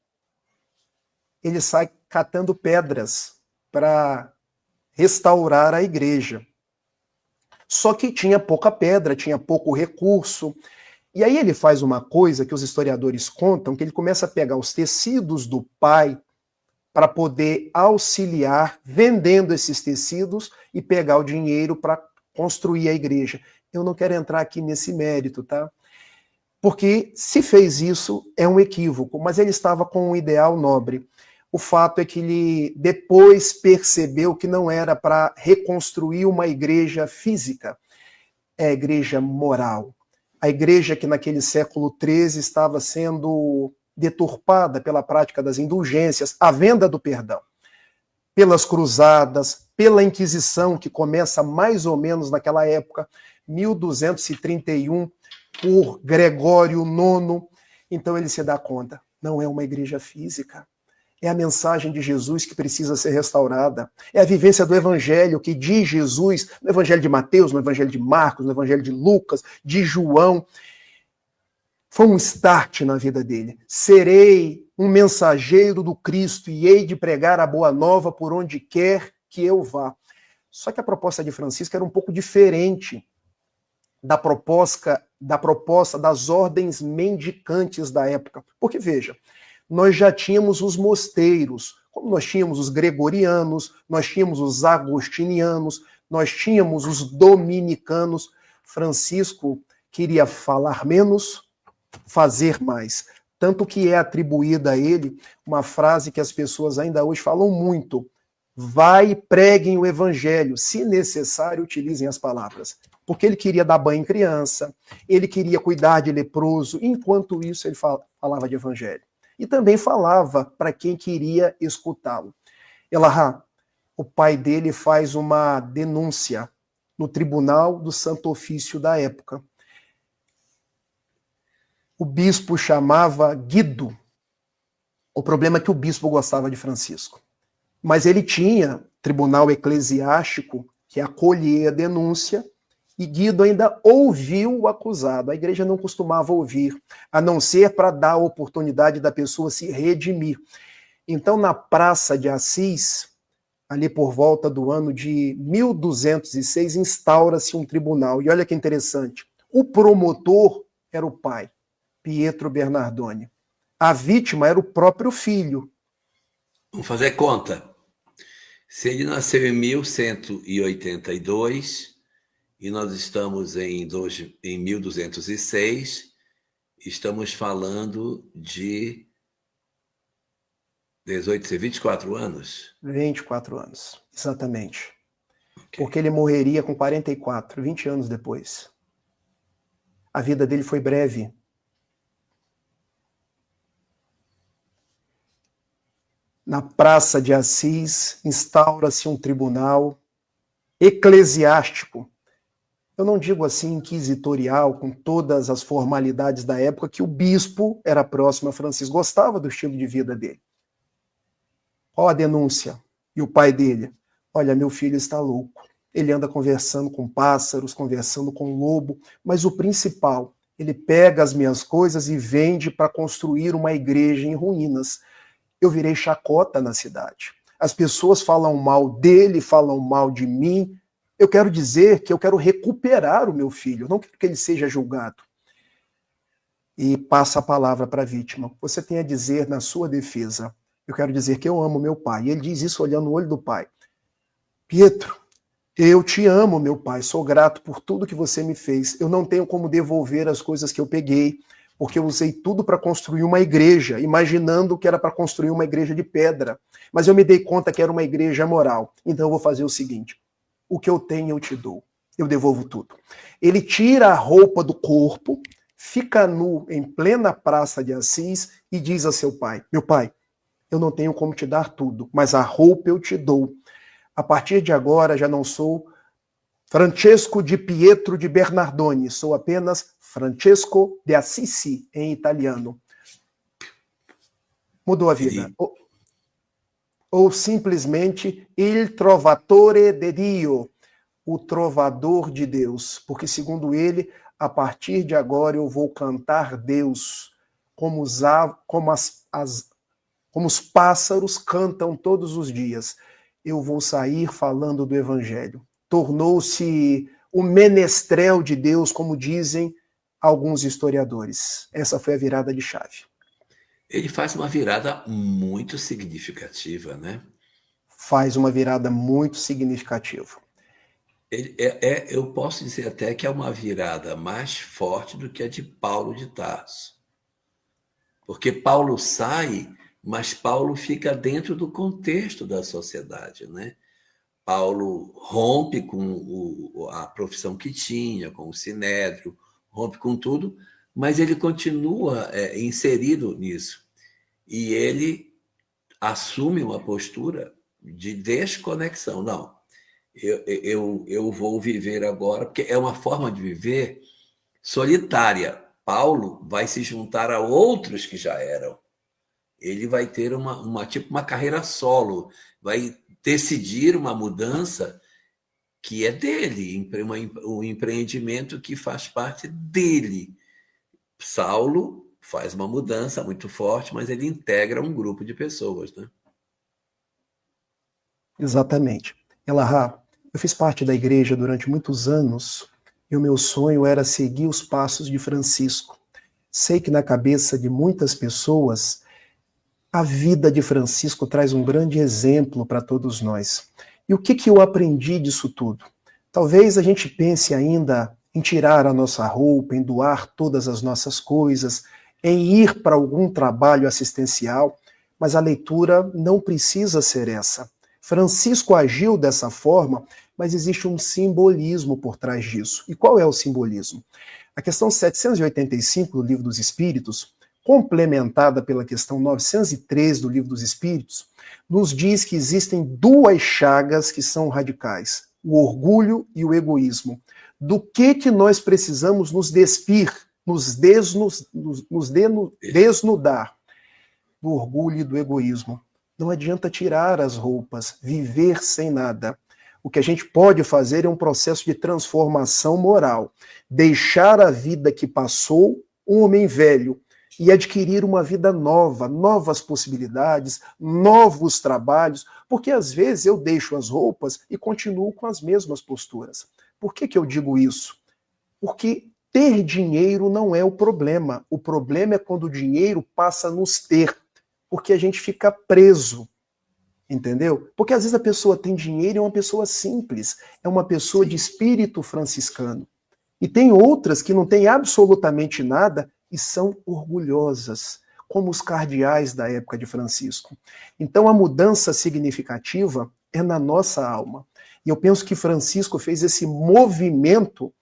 Ele sai catando pedras para restaurar a igreja. Só que tinha pouca pedra, tinha pouco recurso. E aí ele faz uma coisa que os historiadores contam, que ele começa a pegar os tecidos do pai para poder auxiliar, vendendo esses tecidos e pegar o dinheiro para construir a igreja. Eu não quero entrar aqui nesse mérito, tá? Porque se fez isso, é um equívoco, mas ele estava com um ideal nobre. O fato é que ele depois percebeu que não era para reconstruir uma igreja física, é a igreja moral. A igreja que naquele século XIII estava sendo deturpada pela prática das indulgências, a venda do perdão, pelas cruzadas, pela Inquisição, que começa mais ou menos naquela época, 1231, por Gregório IX. Então ele se dá conta, não é uma igreja física. É a mensagem de Jesus que precisa ser restaurada. É a vivência do Evangelho que diz Jesus, no Evangelho de Mateus, no Evangelho de Marcos, no Evangelho de Lucas, de João. Foi um start na vida dele. Serei um mensageiro do Cristo e hei de pregar a boa nova por onde quer que eu vá. Só que a proposta de Francisco era um pouco diferente da proposta das ordens mendicantes da época. Porque, veja, nós já tínhamos os mosteiros, como nós tínhamos os gregorianos, nós tínhamos os agostinianos, nós tínhamos os dominicanos. Francisco queria falar menos, fazer mais. Tanto que é atribuída a ele uma frase que as pessoas ainda hoje falam muito: vai e preguem o evangelho, se necessário, utilizem as palavras. Porque ele queria dar banho em criança, ele queria cuidar de leproso, enquanto isso ele falava de evangelho. E também falava para quem queria escutá-lo. Elahá, o pai dele faz uma denúncia no tribunal do Santo Ofício da época. O bispo chamava Guido. O problema é que o bispo gostava de Francisco. Mas ele tinha tribunal eclesiástico que acolhia a denúncia, e Guido ainda ouviu o acusado. A igreja não costumava ouvir, a não ser para dar a oportunidade da pessoa se redimir. Então, na Praça de Assis, ali por volta do ano de 1206, instaura-se um tribunal. E olha que interessante, o promotor era o pai, Pietro Bernardoni. A vítima era o próprio filho. Vamos fazer conta. Se ele nasceu em 1182 e nós estamos em 1206, estamos falando de 24 anos? 24 anos, exatamente. Okay. Porque ele morreria com 44, 20 anos depois. A vida dele foi breve. Na Praça de Assis, instaura-se um tribunal eclesiástico. Eu não digo assim inquisitorial, com todas as formalidades da época, que o bispo era próximo a Francisco, gostava do estilo de vida dele. Qual a denúncia? E o pai dele? Olha, meu filho está louco. Ele anda conversando com pássaros, conversando com lobo, mas o principal, ele pega as minhas coisas e vende para construir uma igreja em ruínas. Eu virei chacota na cidade. As pessoas falam mal dele, falam mal de mim. Eu quero dizer que eu quero recuperar o meu filho, não quero que ele seja julgado. E passa a palavra para a vítima. Você tem a dizer na sua defesa: eu quero dizer que eu amo meu pai. E ele diz isso olhando no olho do pai. Pietro, eu te amo, meu pai, sou grato por tudo que você me fez. Eu não tenho como devolver as coisas que eu peguei, porque eu usei tudo para construir uma igreja, imaginando que era para construir uma igreja de pedra. Mas eu me dei conta que era uma igreja moral. Então eu vou fazer o seguinte: o que eu tenho eu te dou. Eu devolvo tudo. Ele tira a roupa do corpo, fica nu em plena Praça de Assis e diz a seu pai: meu pai, eu não tenho como te dar tudo, mas a roupa eu te dou. A partir de agora já não sou Francesco di Pietro de Bernardoni, sou apenas Francesco de Assisi, em italiano. Mudou a vida. Ou simplesmente Il Trovatore de Dio, o trovador de Deus, porque segundo ele, a partir de agora eu vou cantar Deus, como os pássaros cantam todos os dias. Eu vou sair falando do Evangelho. Tornou-se o menestrel de Deus, como dizem alguns historiadores. Essa foi a virada de chave. Ele faz uma virada muito significativa, né? Faz uma virada muito significativa. Eu posso dizer até que é uma virada mais forte do que a de Paulo de Tarso. Porque Paulo sai, mas Paulo fica dentro do contexto da sociedade, né? Paulo rompe com a profissão que tinha, com o sinédrio, rompe com tudo, mas ele continua inserido nisso. E ele assume uma postura de desconexão. Não, eu vou viver agora, porque é uma forma de viver solitária. Paulo vai se juntar a outros que já eram. ele vai ter tipo uma carreira solo, vai decidir uma mudança que é dele, um empreendimento que faz parte dele. Saulo faz uma mudança muito forte, mas ele integra um grupo de pessoas, né? Exatamente. Elahá, eu fiz parte da igreja durante muitos anos e o meu sonho era seguir os passos de Francisco. Sei que na cabeça de muitas pessoas, a vida de Francisco traz um grande exemplo para todos nós. E o que eu aprendi disso tudo? Talvez a gente pense ainda em tirar a nossa roupa, em doar todas as nossas coisas, em ir para algum trabalho assistencial, mas a leitura não precisa ser essa. Francisco agiu dessa forma, mas existe um simbolismo por trás disso. E qual é o simbolismo? A questão 785 do Livro dos Espíritos, complementada pela questão 903 do Livro dos Espíritos, nos diz que existem duas chagas que são radicais, o orgulho e o egoísmo. Do que nós precisamos nos despir, desnudar do orgulho e do egoísmo. Não adianta tirar as roupas, viver sem nada. O que a gente pode fazer é um processo de transformação moral. Deixar a vida que passou, um homem velho, e adquirir uma vida nova, novas possibilidades, novos trabalhos, porque às vezes eu deixo as roupas e continuo com as mesmas posturas. Por que eu digo isso? Porque ter dinheiro não é o problema é quando o dinheiro passa a nos ter, porque a gente fica preso, entendeu? Porque às vezes a pessoa tem dinheiro e é uma pessoa simples, é uma pessoa de espírito franciscano. E tem outras que não têm absolutamente nada e são orgulhosas, como os cardeais da época de Francisco. Então a mudança significativa é na nossa alma. E eu penso que Francisco fez esse movimento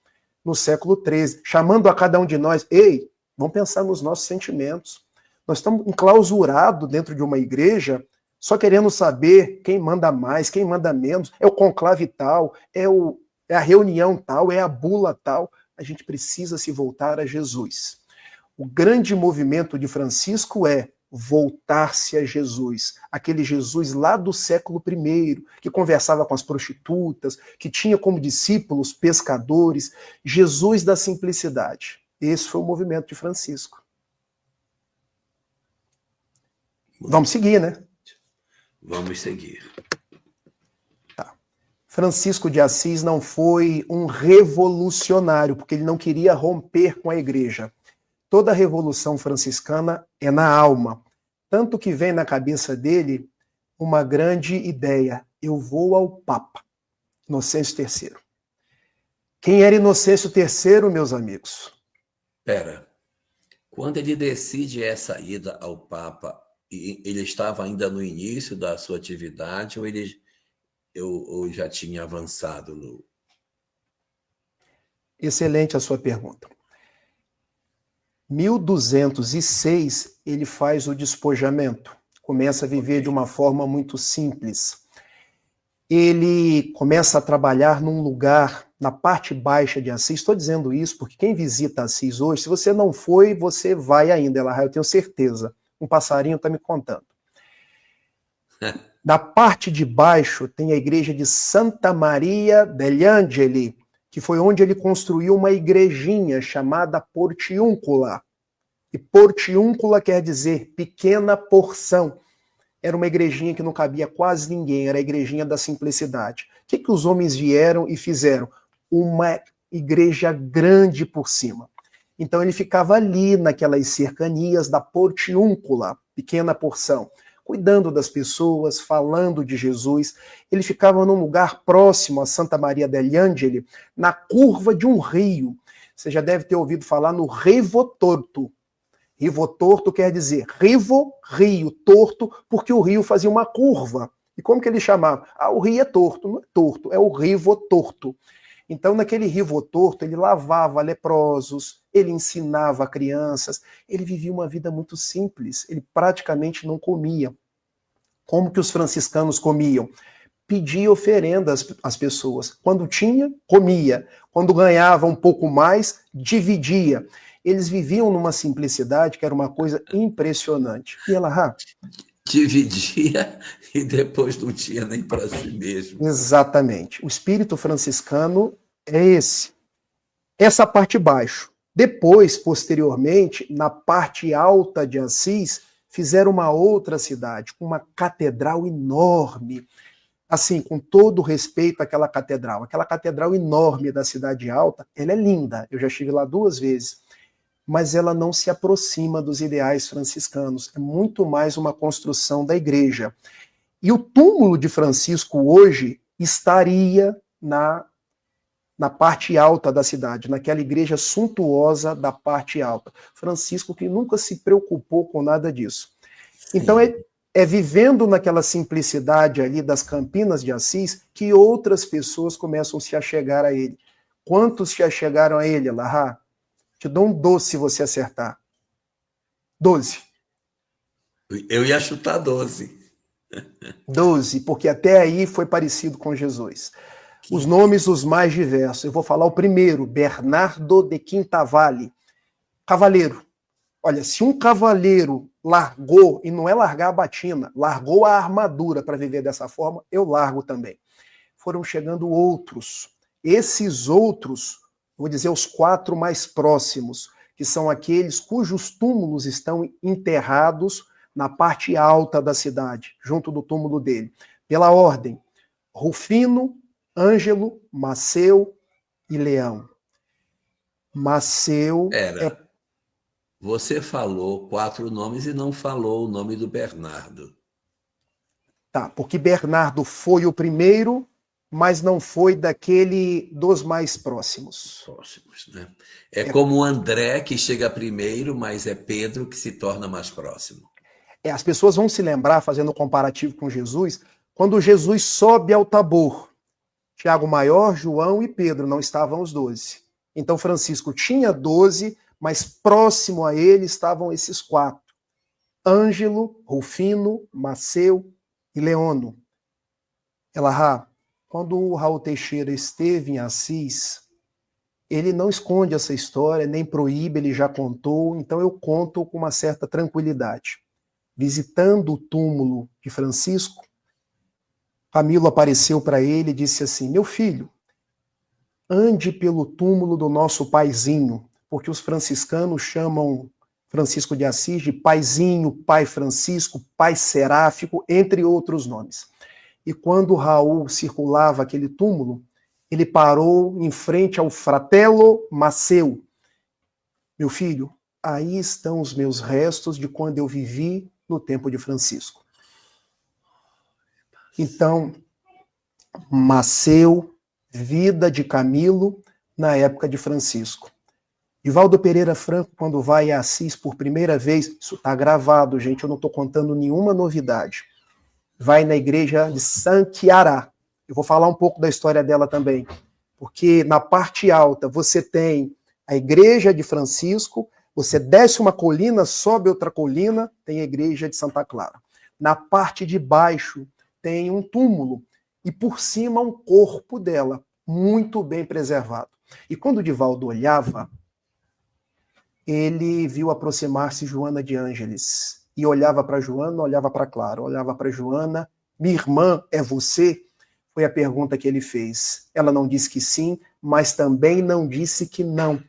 no século XIII, chamando a cada um de nós, ei, vamos pensar nos nossos sentimentos. Nós estamos enclausurados dentro de uma igreja, só querendo saber quem manda mais, quem manda menos, é o conclave tal, é a reunião tal, é a bula tal. A gente precisa se voltar a Jesus. O grande movimento de Francisco é voltar-se a Jesus, aquele Jesus lá do século I, que conversava com as prostitutas, que tinha como discípulos pescadores, Jesus da simplicidade. Esse foi o movimento de Francisco. Vamos seguir, né? Vamos seguir. Tá. Francisco de Assis não foi um revolucionário, porque ele não queria romper com a igreja. Toda a revolução franciscana é na alma. Tanto que vem na cabeça dele uma grande ideia. Eu vou ao Papa, Inocêncio III. Quem era Inocêncio III, meus amigos? Pera, quando ele decide essa ida ao Papa, ele estava ainda no início da sua atividade ou já tinha avançado no... Excelente a sua pergunta. 1206, ele faz o despojamento, começa a viver de uma forma muito simples. Ele começa a trabalhar num lugar, na parte baixa de Assis. Estou dizendo isso porque quem visita Assis hoje, se você não foi, você vai ainda, Elahá, eu tenho certeza. Um passarinho está me contando. Na parte de baixo tem a igreja de Santa Maria degli Angeli, que foi onde ele construiu uma igrejinha chamada Portiúncula. E Portiúncula quer dizer pequena porção. Era uma igrejinha que não cabia quase ninguém, era a igrejinha da simplicidade. O que os homens vieram e fizeram? Uma igreja grande por cima. Então ele ficava ali, naquelas cercanias da Portiúncula, pequena porção, cuidando das pessoas, falando de Jesus. Ele ficava num lugar próximo a Santa Maria degli Angeli, na curva de um rio. Você já deve ter ouvido falar no Rivo Torto. Rivo Torto quer dizer rivo, rio, torto, porque o rio fazia uma curva. E como que ele chamava? O rio é torto. Não é torto, é o Rivo Torto. Então, naquele Rivo Torto, ele lavava leprosos, ele ensinava crianças, ele vivia uma vida muito simples, ele praticamente não comia. Como que os franciscanos comiam? Pedia oferendas às pessoas. Quando tinha, comia. Quando ganhava um pouco mais, dividia. Eles viviam numa simplicidade que era uma coisa impressionante. E ela, Dividia e depois não tinha nem para si mesmo. exatamente. O espírito franciscano é esse. Essa parte baixo. Depois, posteriormente, na parte alta de Assis, fizeram uma outra cidade, com uma catedral enorme. Assim, com todo respeito àquela catedral enorme da Cidade Alta, ela é linda, eu já estive lá 2 vezes, mas ela não se aproxima dos ideais franciscanos, é muito mais uma construção da igreja. E o túmulo de Francisco hoje estaria na parte alta da cidade, naquela igreja suntuosa da parte alta. Francisco que nunca se preocupou com nada disso. Sim. Então é vivendo naquela simplicidade ali das Campinas de Assis que outras pessoas começam a se achegar a ele. Quantos se achegaram a ele, Elahá? Te dou um doce se você acertar. 12. Eu ia chutar 12. 12, porque até aí foi parecido com Jesus. Os nomes os mais diversos. Eu vou falar o primeiro, Bernardo de Quintavalle. Cavaleiro. Olha, se um cavaleiro largou, e não é largar a batina, largou a armadura para viver dessa forma, eu largo também. Foram chegando outros. Esses outros, vou dizer os 4 mais próximos, que são aqueles cujos túmulos estão enterrados na parte alta da cidade, junto do túmulo dele. Pela ordem, Rufino, Ângelo, Maceu e Leão. Maceu Você falou 4 nomes e não falou o nome do Bernardo. Tá, porque Bernardo foi o primeiro, mas não foi daquele dos mais próximos. Próximos, né? Como o André, que chega primeiro, mas é Pedro que se torna mais próximo. As pessoas vão se lembrar, fazendo um comparativo com Jesus, quando Jesus sobe ao Tabor. Tiago Maior, João e Pedro, não estavam os 12. Então Francisco tinha 12, mas próximo a ele estavam esses 4. Ângelo, Rufino, Maceu e Leono. Elahá, quando o Raul Teixeira esteve em Assis, ele não esconde essa história, nem proíbe, ele já contou, então eu conto com uma certa tranquilidade. Visitando o túmulo de Francisco, Camilo apareceu para ele e disse assim: meu filho, ande pelo túmulo do nosso paizinho, porque os franciscanos chamam Francisco de Assis de paizinho, pai Francisco, pai seráfico, entre outros nomes. E quando Raul circulava aquele túmulo, ele parou em frente ao Fratello Maceu. Meu filho, aí estão os meus restos de quando eu vivi no tempo de Francisco. Então, Maceu, vida de Camilo, na época de Francisco. Divaldo Pereira Franco, quando vai a Assis por primeira vez, isso está gravado, gente, eu não estou contando nenhuma novidade, vai na igreja de San Chiara. Eu vou falar um pouco da história dela também, porque na parte alta você tem a igreja de Francisco, você desce uma colina, sobe outra colina, tem a igreja de Santa Clara. Na parte de baixo tem um túmulo, e por cima um corpo dela, muito bem preservado. E quando o Divaldo olhava, ele viu aproximar-se Joana de Ângeles. E olhava para Joana, olhava para Clara, olhava para Joana. Minha irmã, é você? Foi a pergunta que ele fez. Ela não disse que sim, mas também não disse que não.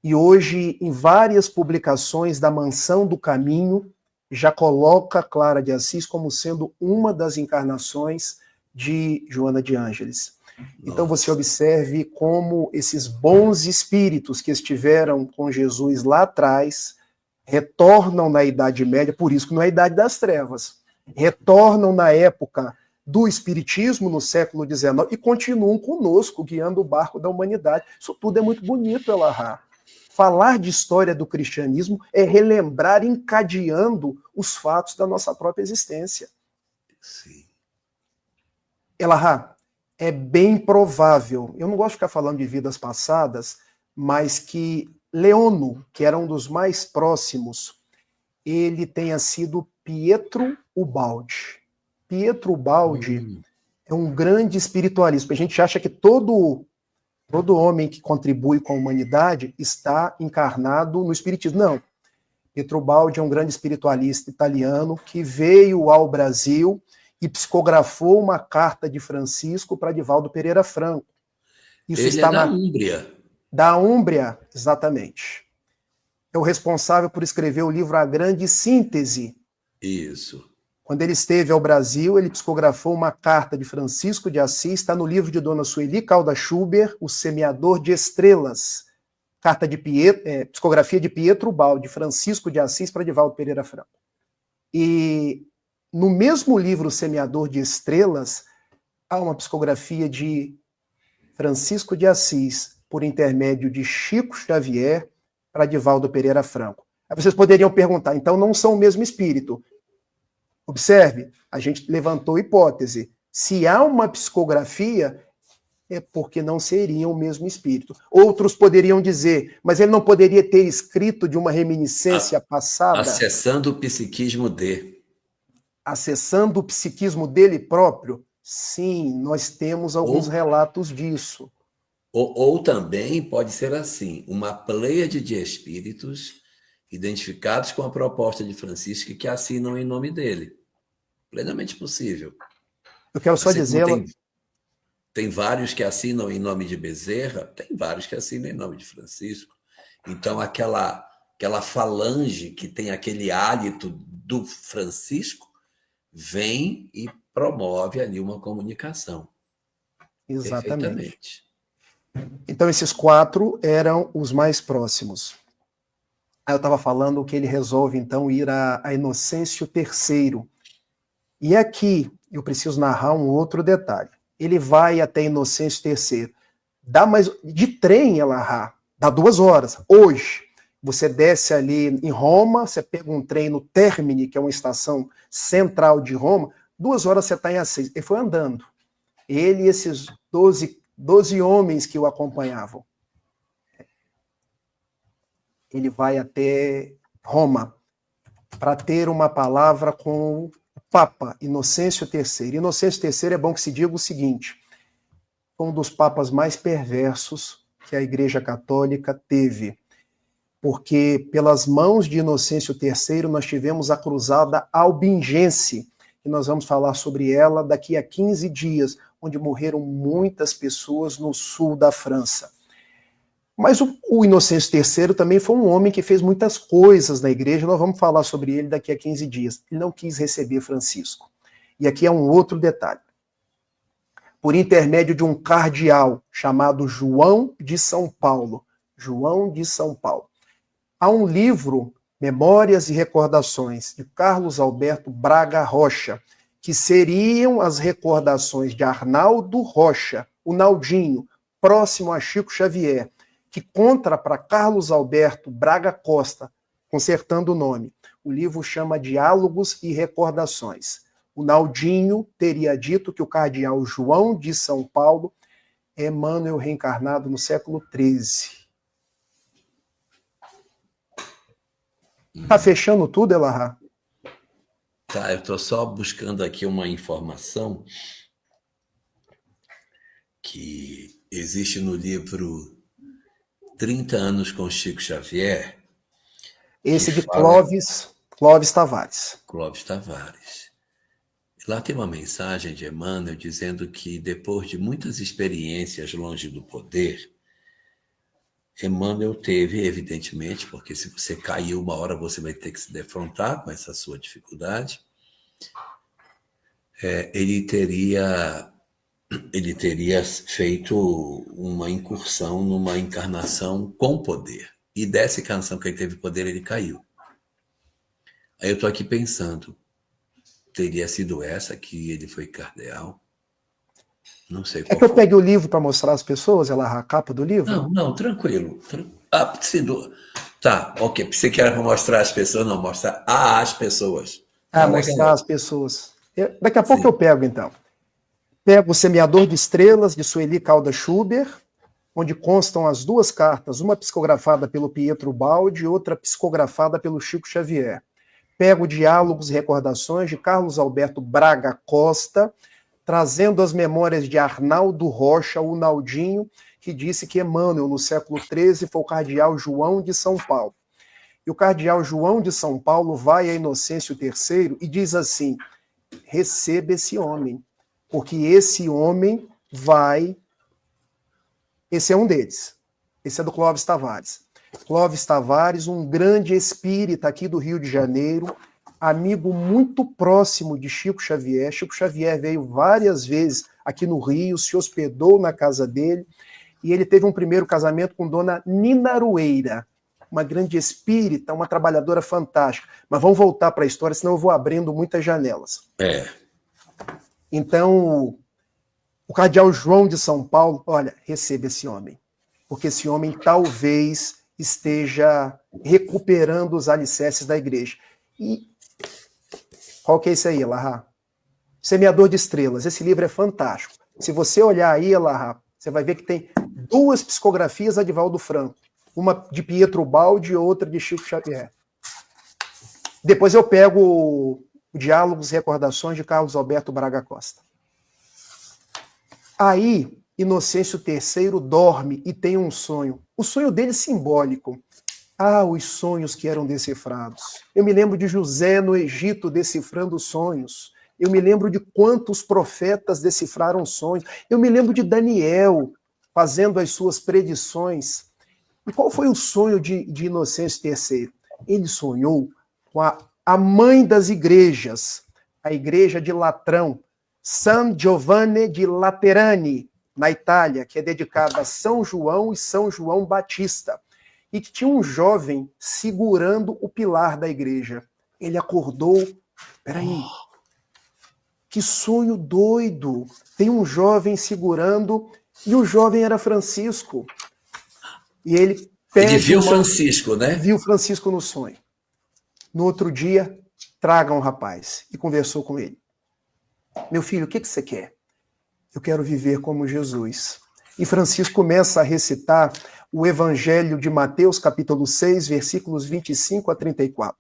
E hoje, em várias publicações da Mansão do Caminho, já coloca Clara de Assis como sendo uma das encarnações de Joana de Ângeles. Então você observe como esses bons espíritos que estiveram com Jesus lá atrás retornam na Idade Média, por isso que não é a Idade das Trevas, retornam na época do Espiritismo, no século XIX, e continuam conosco, guiando o barco da humanidade. Isso tudo é muito bonito, Elahá. Falar de história do cristianismo é relembrar, encadeando os fatos da nossa própria existência. Sim. Elahá, é bem provável, eu não gosto de ficar falando de vidas passadas, mas que Leono, que era um dos mais próximos, ele tenha sido Pietro Ubaldi. Pietro Ubaldi é um grande espiritualista. A gente acha que todo todo homem que contribui com a humanidade está encarnado no espiritismo. Não. Pietro Baldi é um grande espiritualista italiano que veio ao Brasil e psicografou uma carta de Francisco para Divaldo Pereira Franco. Isso Ele está é da Úmbria. Da Úmbria, exatamente. É o responsável por escrever o livro A Grande Síntese. Isso. Quando ele esteve ao Brasil, ele psicografou uma carta de Francisco de Assis, está no livro de Dona Sueli Calda Schubert, O Semeador de Estrelas. Carta de psicografia de Pietro Baldi, Francisco de Assis para Divaldo Pereira Franco. E no mesmo livro, O Semeador de Estrelas, há uma psicografia de Francisco de Assis, por intermédio de Chico Xavier, para Divaldo Pereira Franco. Aí vocês poderiam perguntar, então não são o mesmo espírito. Observe, a gente levantou hipótese. Se há uma psicografia, é porque não seriam o mesmo espírito. Outros poderiam dizer, mas ele não poderia ter escrito de uma reminiscência passada? Acessando o psiquismo dele. Acessando o psiquismo dele próprio? Sim, nós temos alguns relatos disso. Ou também pode ser assim, uma pleiade de espíritos identificados com a proposta de Francisco que assinam em nome dele. Plenamente possível. Eu quero só dizer... Tem vários que assinam em nome de Bezerra, tem vários que assinam em nome de Francisco. Então, aquela falange que tem aquele hálito do Francisco vem e promove ali uma comunicação. Exatamente. Então, esses 4 eram os mais próximos. Aí eu estava falando que ele resolve, então, ir a Inocêncio III. E aqui eu preciso narrar um outro detalhe. Ele vai até Inocêncio III. De trem, Elahá, dá 2 horas. Hoje, você desce ali em Roma, você pega um trem no Termini, que é uma estação central de Roma, 2 horas você está em Assis. Ele foi andando. Ele e esses 12 homens que o acompanhavam. Ele vai até Roma para ter uma palavra com o Papa Inocêncio III. Inocêncio III é bom que se diga o seguinte, foi um dos papas mais perversos que a Igreja Católica teve, porque pelas mãos de Inocêncio III nós tivemos a Cruzada Albingense, e nós vamos falar sobre ela daqui a 15 dias, onde morreram muitas pessoas no sul da França. Mas o Inocêncio III também foi um homem que fez muitas coisas na igreja, nós vamos falar sobre ele daqui a 15 dias. Ele não quis receber Francisco. E aqui é um outro detalhe. Por intermédio de um cardeal chamado João de São Paulo. João de São Paulo. Há um livro, Memórias e Recordações, de Carlos Alberto Braga Rocha, que seriam as recordações de Arnaldo Rocha, o Naldinho, próximo a Chico Xavier, que conta para Carlos Alberto Braga Costa, consertando o nome. O livro chama Diálogos e Recordações. O Naldinho teria dito que o cardeal João de São Paulo é Emmanuel reencarnado no século XIII. Tá fechando tudo, Elahá? Tá, eu estou só buscando aqui uma informação que existe no livro 30 anos com Chico Xavier. Esse de Clóvis Tavares. Clóvis Tavares. Lá tem uma mensagem de Emmanuel dizendo que depois de muitas experiências longe do poder, Emmanuel teve, evidentemente, porque se você caiu uma hora você vai ter que se defrontar com essa sua dificuldade, ele teria feito uma incursão numa encarnação com poder. E dessa encarnação que ele teve poder, ele caiu. Aí eu estou aqui pensando, teria sido essa que ele foi cardeal? Não sei qual. É que eu pegue o livro para mostrar às pessoas, a capa do livro? Não, tranquilo. Tá, ok. Você quer mostrar às pessoas? Não, mostrar às pessoas. Mostrar às pessoas. Daqui a pouco eu pego, então. Pego o Semeador de Estrelas, de Sueli Calda Schubert, onde constam as 2 cartas, uma psicografada pelo Pietro Baldi e outra psicografada pelo Chico Xavier. Pego Diálogos e Recordações, de Carlos Alberto Braga Costa, trazendo as memórias de Arnaldo Rocha, o Naldinho, que disse que Emmanuel, no século XIII, foi o cardeal João de São Paulo. E o cardeal João de São Paulo vai a Inocêncio III e diz assim: receba esse homem, porque esse homem vai... Esse é um deles. Esse é do Clóvis Tavares. Clóvis Tavares, um grande espírita aqui do Rio de Janeiro, amigo muito próximo de Chico Xavier. Chico Xavier veio várias vezes aqui no Rio, se hospedou na casa dele, e ele teve um primeiro casamento com Dona Nina Arueira, uma grande espírita, uma trabalhadora fantástica. Mas vamos voltar para a história, senão eu vou abrindo muitas janelas. Então, o cardeal João de São Paulo, olha, receba esse homem, porque esse homem talvez esteja recuperando os alicerces da igreja. E qual que é isso aí, Elahá? Semeador de Estrelas. Esse livro é fantástico. Se você olhar aí, Elahá, você vai ver que tem 2 psicografias de Divaldo Franco. Uma de Pietro Baldi e outra de Chico Xavier. Depois eu pego o Diálogos e Recordações de Carlos Alberto Braga Costa. Aí, Inocêncio III dorme e tem um sonho. O sonho dele é simbólico. Ah, os sonhos que eram decifrados. Eu me lembro de José no Egito decifrando sonhos. Eu me lembro de quantos profetas decifraram sonhos. Eu me lembro de Daniel fazendo as suas predições. E qual foi o sonho de Inocêncio III? Ele sonhou com a mãe das igrejas, a igreja de Latrão, San Giovanni di Laterani, na Itália, que é dedicada a São João e São João Batista, e que tinha um jovem segurando o pilar da igreja. Ele acordou, peraí, que sonho doido, tem um jovem segurando, e o jovem era Francisco. E ele viu Francisco, né? Viu Francisco no sonho. No outro dia, traga um rapaz, e conversou com ele. Meu filho, o que você quer? Eu quero viver como Jesus. E Francisco começa a recitar o Evangelho de Mateus, capítulo 6, versículos 25 a 34.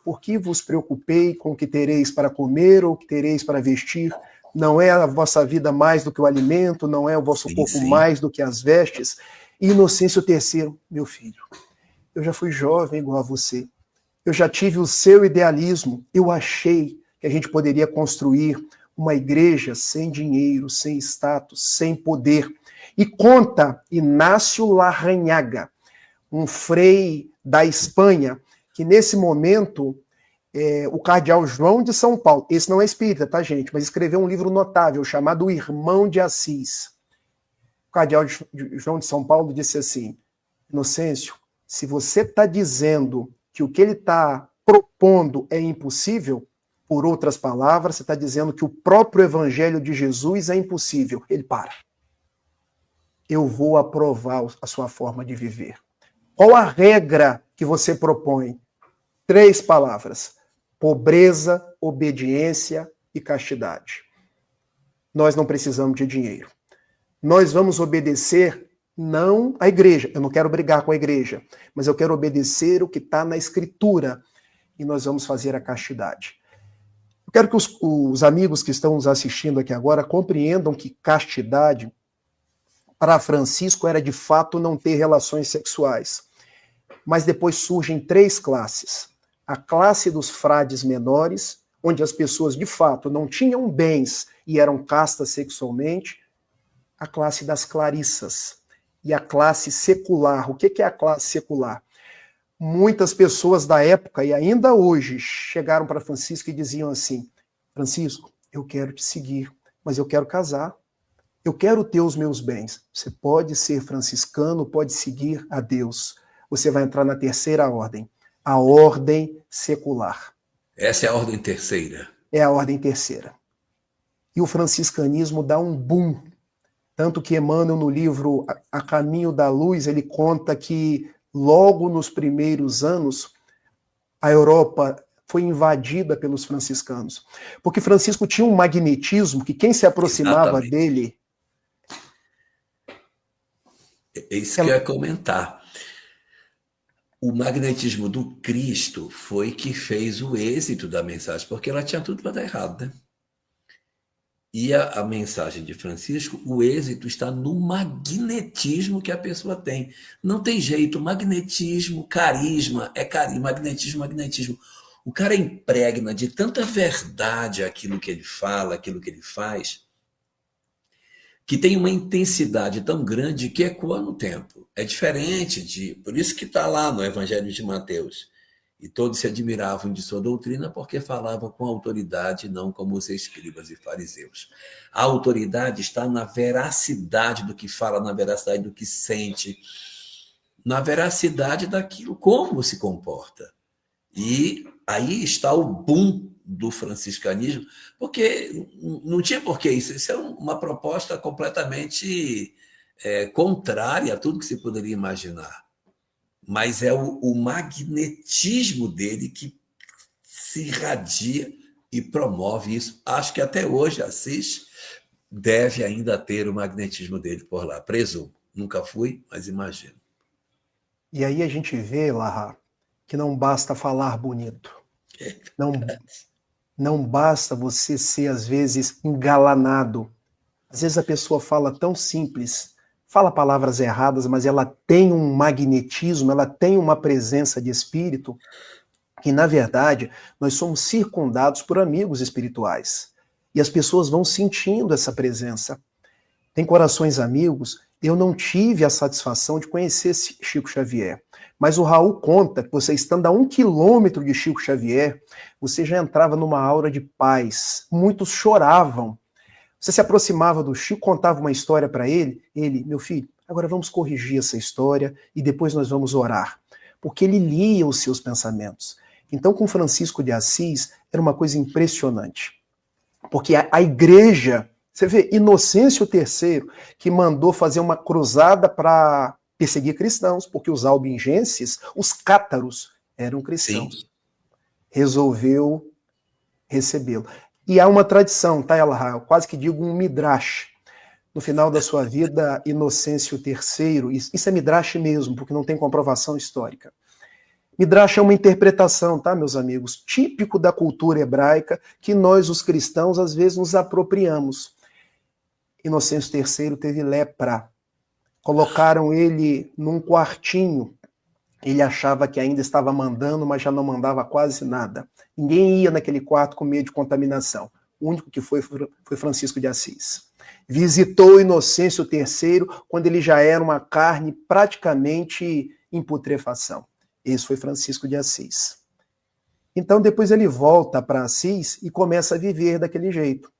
Por que vos preocupei com o que tereis para comer ou o que tereis para vestir? Não é a vossa vida mais do que o alimento, não é o vosso corpo mais do que as vestes? E Inocêncio III, meu filho, eu já fui jovem igual a você. Eu já tive o seu idealismo. Eu achei que a gente poderia construir uma igreja sem dinheiro, sem status, sem poder. E conta Inácio Larrañaga, um frei da Espanha, que nesse momento, o cardeal João de São Paulo, esse não é espírita, tá, gente? Mas escreveu um livro notável chamado O Irmão de Assis. O cardeal João de São Paulo disse assim: Inocêncio, se você está dizendo que o que ele está propondo é impossível, por outras palavras, você está dizendo que o próprio evangelho de Jesus é impossível. Ele para. Eu vou aprovar a sua forma de viver. Qual a regra que você propõe? 3 palavras: pobreza, obediência e castidade. Nós não precisamos de dinheiro. Nós vamos obedecer não à igreja. Eu não quero brigar com a igreja, mas eu quero obedecer o que está na Escritura. E nós vamos fazer a castidade. Eu quero que os amigos que estão nos assistindo aqui agora compreendam que castidade, para Francisco, era de fato não ter relações sexuais. Mas depois surgem 3 classes. A classe dos frades menores, onde as pessoas de fato não tinham bens e eram castas sexualmente. A classe das clarissas e a classe secular. O que é a classe secular? Muitas pessoas da época, e ainda hoje, chegaram para Francisco e diziam assim: Francisco, eu quero te seguir, mas eu quero casar. Eu quero ter os meus bens. Você pode ser franciscano, pode seguir a Deus. Você vai entrar na 3ª ordem, a ordem secular. Essa é a ordem terceira. É a ordem terceira. E o franciscanismo dá um boom. Tanto que Emmanuel, no livro A Caminho da Luz, ele conta que logo nos primeiros anos, a Europa foi invadida pelos franciscanos. Porque Francisco tinha um magnetismo que quem se aproximava dele... É isso que eu ia comentar. O magnetismo do Cristo foi que fez o êxito da mensagem, porque ela tinha tudo para dar errado, né? E a mensagem de Francisco, o êxito está no magnetismo que a pessoa tem. Não tem jeito, magnetismo, carisma, é carisma, magnetismo, magnetismo. O cara impregna de tanta verdade aquilo que ele fala, aquilo que ele faz, que tem uma intensidade tão grande que ecoa no tempo. É diferente de... Por isso que está lá no Evangelho de Mateus. E todos se admiravam de sua doutrina porque falavam com autoridade, não como os escribas e fariseus. A autoridade está na veracidade do que fala, na veracidade do que sente, na veracidade daquilo, como se comporta. E aí está o boom do franciscanismo, porque não tinha porquê isso. Isso é uma proposta completamente contrária a tudo que se poderia imaginar. Mas é o magnetismo dele que se irradia e promove isso. Acho que até hoje Assis deve ainda ter o magnetismo dele por lá. Presumo. Nunca fui, mas imagino. E aí a gente vê, Larra, que não basta falar bonito. Não basta você ser, às vezes, engalanado. Às vezes a pessoa fala tão simples, fala palavras erradas, mas ela tem um magnetismo, ela tem uma presença de espírito, que, na verdade, nós somos circundados por amigos espirituais. E as pessoas vão sentindo essa presença. Tem corações amigos. Eu não tive a satisfação de conhecer Chico Xavier. Mas o Raul conta que você, estando a 1 quilômetro de Chico Xavier, você já entrava numa aura de paz. Muitos choravam. Você se aproximava do Chico, contava uma história para ele, meu filho, agora vamos corrigir essa história e depois nós vamos orar. Porque ele lia os seus pensamentos. Então, com Francisco de Assis, era uma coisa impressionante. Porque a igreja, você vê, Inocêncio III, que mandou fazer uma cruzada para perseguir cristãos, porque os albigenses, os cátaros, eram cristãos. Sim. Resolveu recebê-lo. E há uma tradição, tá, Elahá? Eu quase que digo um midrash. No final da sua vida, Inocêncio III, isso é midrash mesmo, porque não tem comprovação histórica. Midrash é uma interpretação, tá, meus amigos? Típico da cultura hebraica, que nós, os cristãos, às vezes nos apropriamos. Inocêncio III teve lepra. Colocaram ele num quartinho. Ele achava que ainda estava mandando, mas já não mandava quase nada. Ninguém ia naquele quarto com medo de contaminação. O único que foi Francisco de Assis. Visitou Inocêncio III quando ele já era uma carne praticamente em putrefação. Esse foi Francisco de Assis. Então depois ele volta para Assis e começa a viver daquele jeito.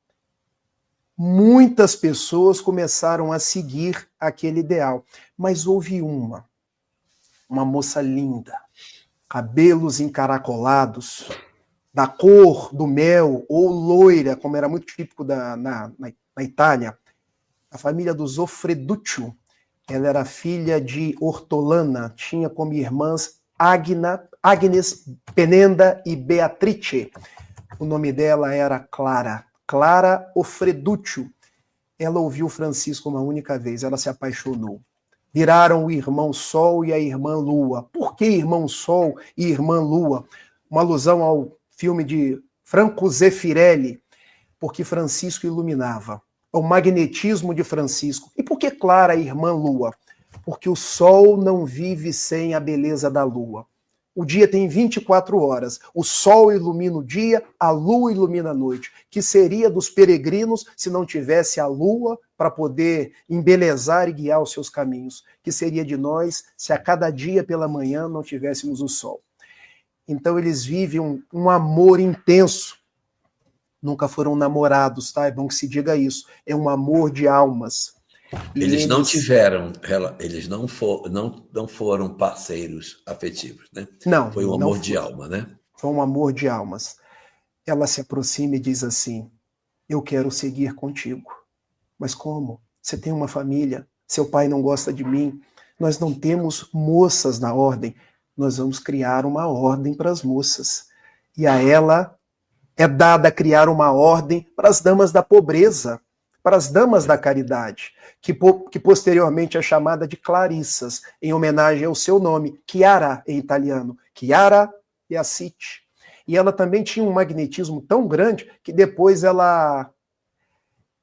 Muitas pessoas começaram a seguir aquele ideal, mas houve uma moça linda, cabelos encaracolados, da cor do mel, ou loira, como era muito típico na Itália, a família dos Offreduccio. Ela era filha de Ortolana, tinha como irmãs Agnes, Penenda e Beatrice. O nome dela era Clara Offreduccio. Ela ouviu Francisco uma única vez, ela se apaixonou. Viraram o irmão Sol e a irmã Lua. Por que irmão Sol e irmã Lua? Uma alusão ao filme de Franco Zeffirelli, porque Francisco iluminava. O magnetismo de Francisco. E por que Clara, a irmã Lua? Porque o Sol não vive sem a beleza da Lua. O dia tem 24 horas. O sol ilumina o dia, a lua ilumina a noite. Que seria dos peregrinos se não tivesse a lua para poder embelezar e guiar os seus caminhos? Que seria de nós se a cada dia pela manhã não tivéssemos o sol? Então eles vivem um amor intenso. Nunca foram namorados, tá? É bom que se diga isso. É um amor de almas. Eles não tiveram, eles não foram parceiros afetivos, né? Não. Foi um amor de alma, né? Foi um amor de almas. Ela se aproxima e diz assim: eu quero seguir contigo. Mas como? Você tem uma família, seu pai não gosta de mim, nós não temos moças na ordem, nós vamos criar uma ordem para as moças. E a ela é dada a criar uma ordem para as damas da pobreza, para as damas da caridade, que posteriormente é chamada de Clarissas, em homenagem ao seu nome, Chiara em italiano, Chiara Piacite. E ela também tinha um magnetismo tão grande que depois ela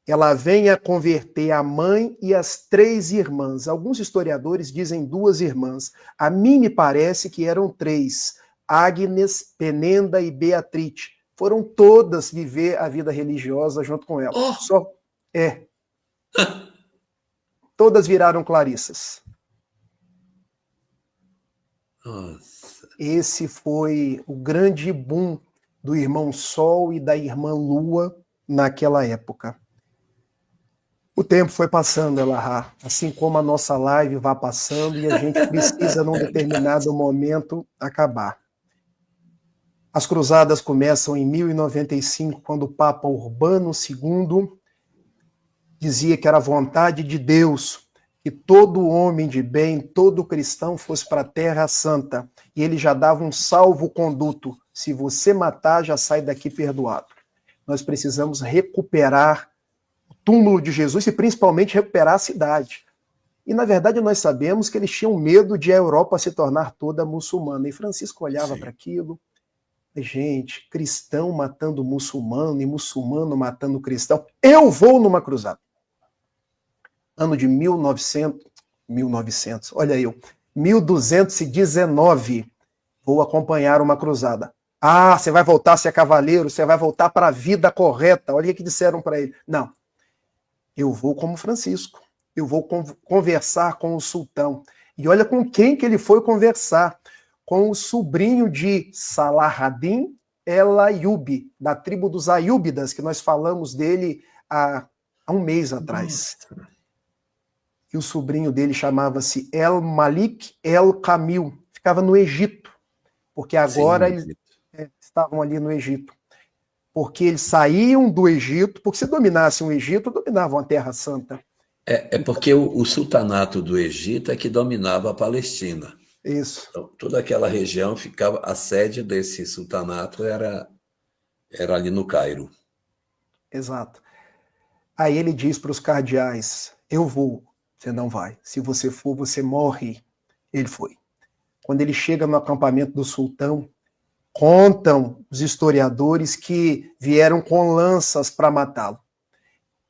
ela vem a converter a mãe e as 3 irmãs. Alguns historiadores dizem 2 irmãs. A mim me parece que eram 3. Agnes, Penenda e Beatriz. Foram todas viver a vida religiosa junto com ela. Oh! Todas viraram clarissas. Nossa. Esse foi o grande boom do irmão Sol e da irmã Lua naquela época. O tempo foi passando, Elahá, assim como a nossa live vai passando e a gente precisa, num determinado momento, acabar. As cruzadas começam em 1095, quando o Papa Urbano II dizia que era vontade de Deus que todo homem de bem, todo cristão fosse para a Terra Santa. E ele já dava um salvo-conduto. Se você matar, já sai daqui perdoado. Nós precisamos recuperar túmulo de Jesus e principalmente recuperar a cidade. E na verdade nós sabemos que eles tinham medo de a Europa se tornar toda muçulmana. E Francisco olhava para aquilo, gente, cristão matando muçulmano e muçulmano matando cristão. Eu vou numa cruzada. Ano de 1900, olha eu, 1219, vou acompanhar uma cruzada. Ah, você vai voltar a ser cavaleiro, você vai voltar para a vida correta. Olha o que disseram para ele. Não. Eu vou como Francisco, eu vou conversar com o sultão. E olha com quem que ele foi conversar, com o sobrinho de Salah-ad-Din el-Ayyubi, da tribo dos Ayúbidas, que nós falamos dele há um mês atrás. E o sobrinho dele chamava-se El-Malik el-Kamil, ficava no Egito, porque agora eles estavam ali no Egito. Porque eles saíam do Egito, porque se dominassem o Egito, dominavam a Terra Santa. É porque o sultanato do Egito é que dominava a Palestina. Isso. Então, toda aquela região ficava, a sede desse sultanato era ali no Cairo. Exato. Aí ele diz para os cardeais, eu vou, você não vai. Se você for, você morre. Ele foi. Quando ele chega no acampamento do sultão, contam os historiadores que vieram com lanças para matá-lo.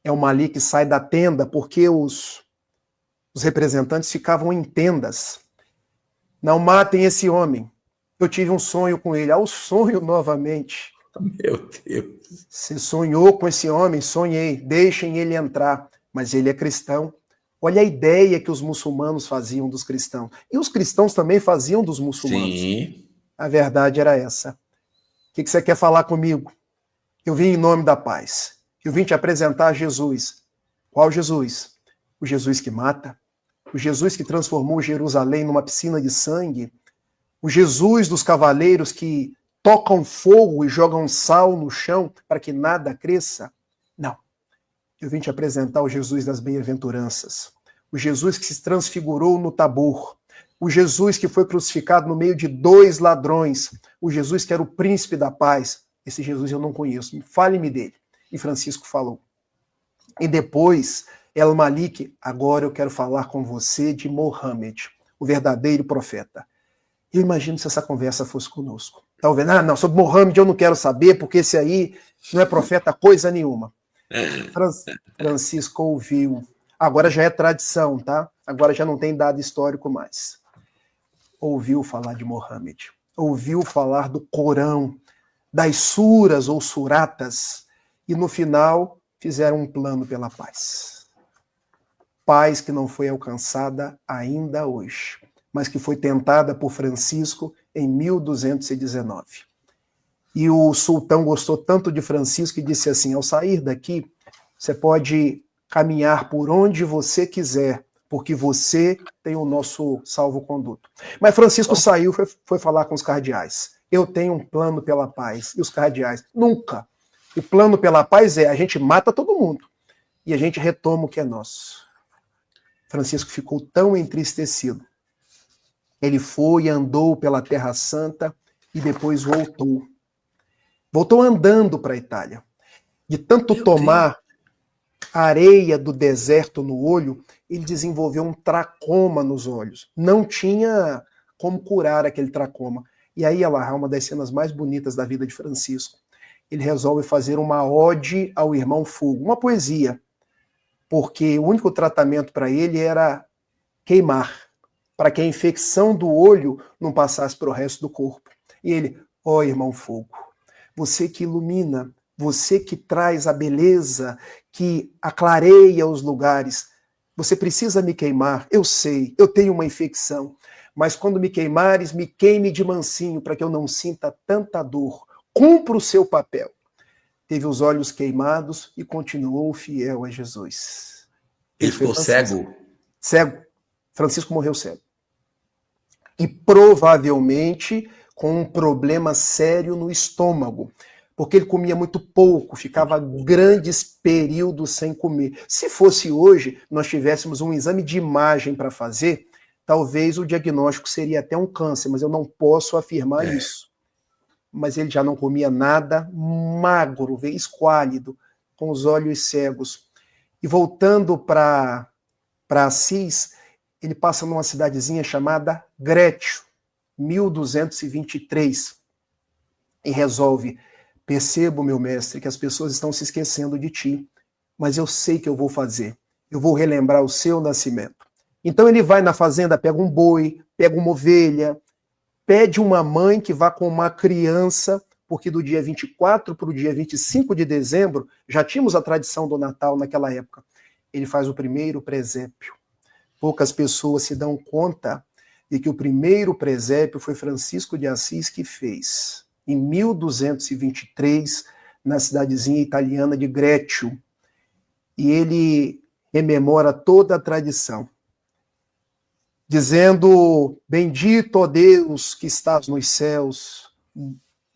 El-Malik sai da tenda porque os representantes ficavam em tendas. Não matem esse homem. Eu tive um sonho com ele. Ao sonho novamente. Meu Deus. Você sonhou com esse homem? Sonhei. Deixem ele entrar. Mas ele é cristão. Olha a ideia que os muçulmanos faziam dos cristãos. E os cristãos também faziam dos muçulmanos. Sim. A verdade era essa. O que você quer falar comigo? Eu vim em nome da paz. Eu vim te apresentar Jesus. Qual Jesus? O Jesus que mata? O Jesus que transformou Jerusalém numa piscina de sangue? O Jesus dos cavaleiros que tocam fogo e jogam sal no chão para que nada cresça? Não. Eu vim te apresentar o Jesus das bem-aventuranças. O Jesus que se transfigurou no Tabor. O Jesus que foi crucificado no meio de 2 ladrões. O Jesus que era o príncipe da paz. Esse Jesus eu não conheço. Fale-me dele. E Francisco falou. E depois, El-Malik, agora eu quero falar com você de Mohammed, o verdadeiro profeta. Eu imagino se essa conversa fosse conosco. Talvez, não, sobre Mohammed eu não quero saber, porque esse aí não é profeta coisa nenhuma. Francisco ouviu. Agora já é tradição, tá? Agora já não tem dado histórico mais. Ouviu falar de Mohammed, ouviu falar do Corão, das suras ou suratas, e no final fizeram um plano pela paz. Paz que não foi alcançada ainda hoje, mas que foi tentada por Francisco em 1219. E o sultão gostou tanto de Francisco e disse assim, ao sair daqui, você pode caminhar por onde você quiser, porque você tem o nosso salvo-conduto. Mas Francisco saiu, foi falar com os cardeais. Eu tenho um plano pela paz. E os cardeais, nunca. O plano pela paz é a gente mata todo mundo e a gente retoma o que é nosso. Francisco ficou tão entristecido. Ele foi e andou pela Terra Santa e depois voltou. Voltou andando para a Itália. De tanto tomar areia do deserto no olho, ele desenvolveu um tracoma nos olhos. Não tinha como curar aquele tracoma. E aí ela é uma das cenas mais bonitas da vida de Francisco. Ele resolve fazer uma ode ao irmão Fogo, uma poesia. porque o único tratamento para ele era queimar, para que a infecção do olho não passasse para o resto do corpo. E ele, ó irmão fogo, você que ilumina, você que traz a beleza, que aclareia os lugares, você precisa me queimar, eu sei, eu tenho uma infecção, mas quando me queimares, me queime de mansinho, para que eu não sinta tanta dor. Cumpra o seu papel. Teve os olhos queimados e continuou fiel a Jesus. Ele ficou cego? Cego. Francisco morreu cego. E provavelmente com um problema sério no estômago, porque ele comia muito pouco, ficava grandes períodos sem comer. Se fosse hoje, nós tivéssemos um exame de imagem para fazer, talvez o diagnóstico seria até um câncer, mas eu não posso afirmar isso. Mas ele já não comia nada, magro, esquálido, com os olhos cegos. E voltando para Assis, ele passa numa cidadezinha chamada Grétio, 1223, e resolve: percebo, meu mestre, que as pessoas estão se esquecendo de ti, mas eu sei que eu vou fazer. Eu vou relembrar o seu nascimento. Então ele vai na fazenda, pega um boi, pega uma ovelha, pede uma mãe que vá com uma criança, porque do dia 24 para o dia 25 de dezembro, já tínhamos a tradição do Natal naquela época. Ele faz o primeiro presépio. Poucas pessoas se dão conta de que o primeiro presépio foi Francisco de Assis que fez, em 1223, na cidadezinha italiana de Grétio. E ele rememora toda a tradição, dizendo: bendito, ó Deus, que estás nos céus,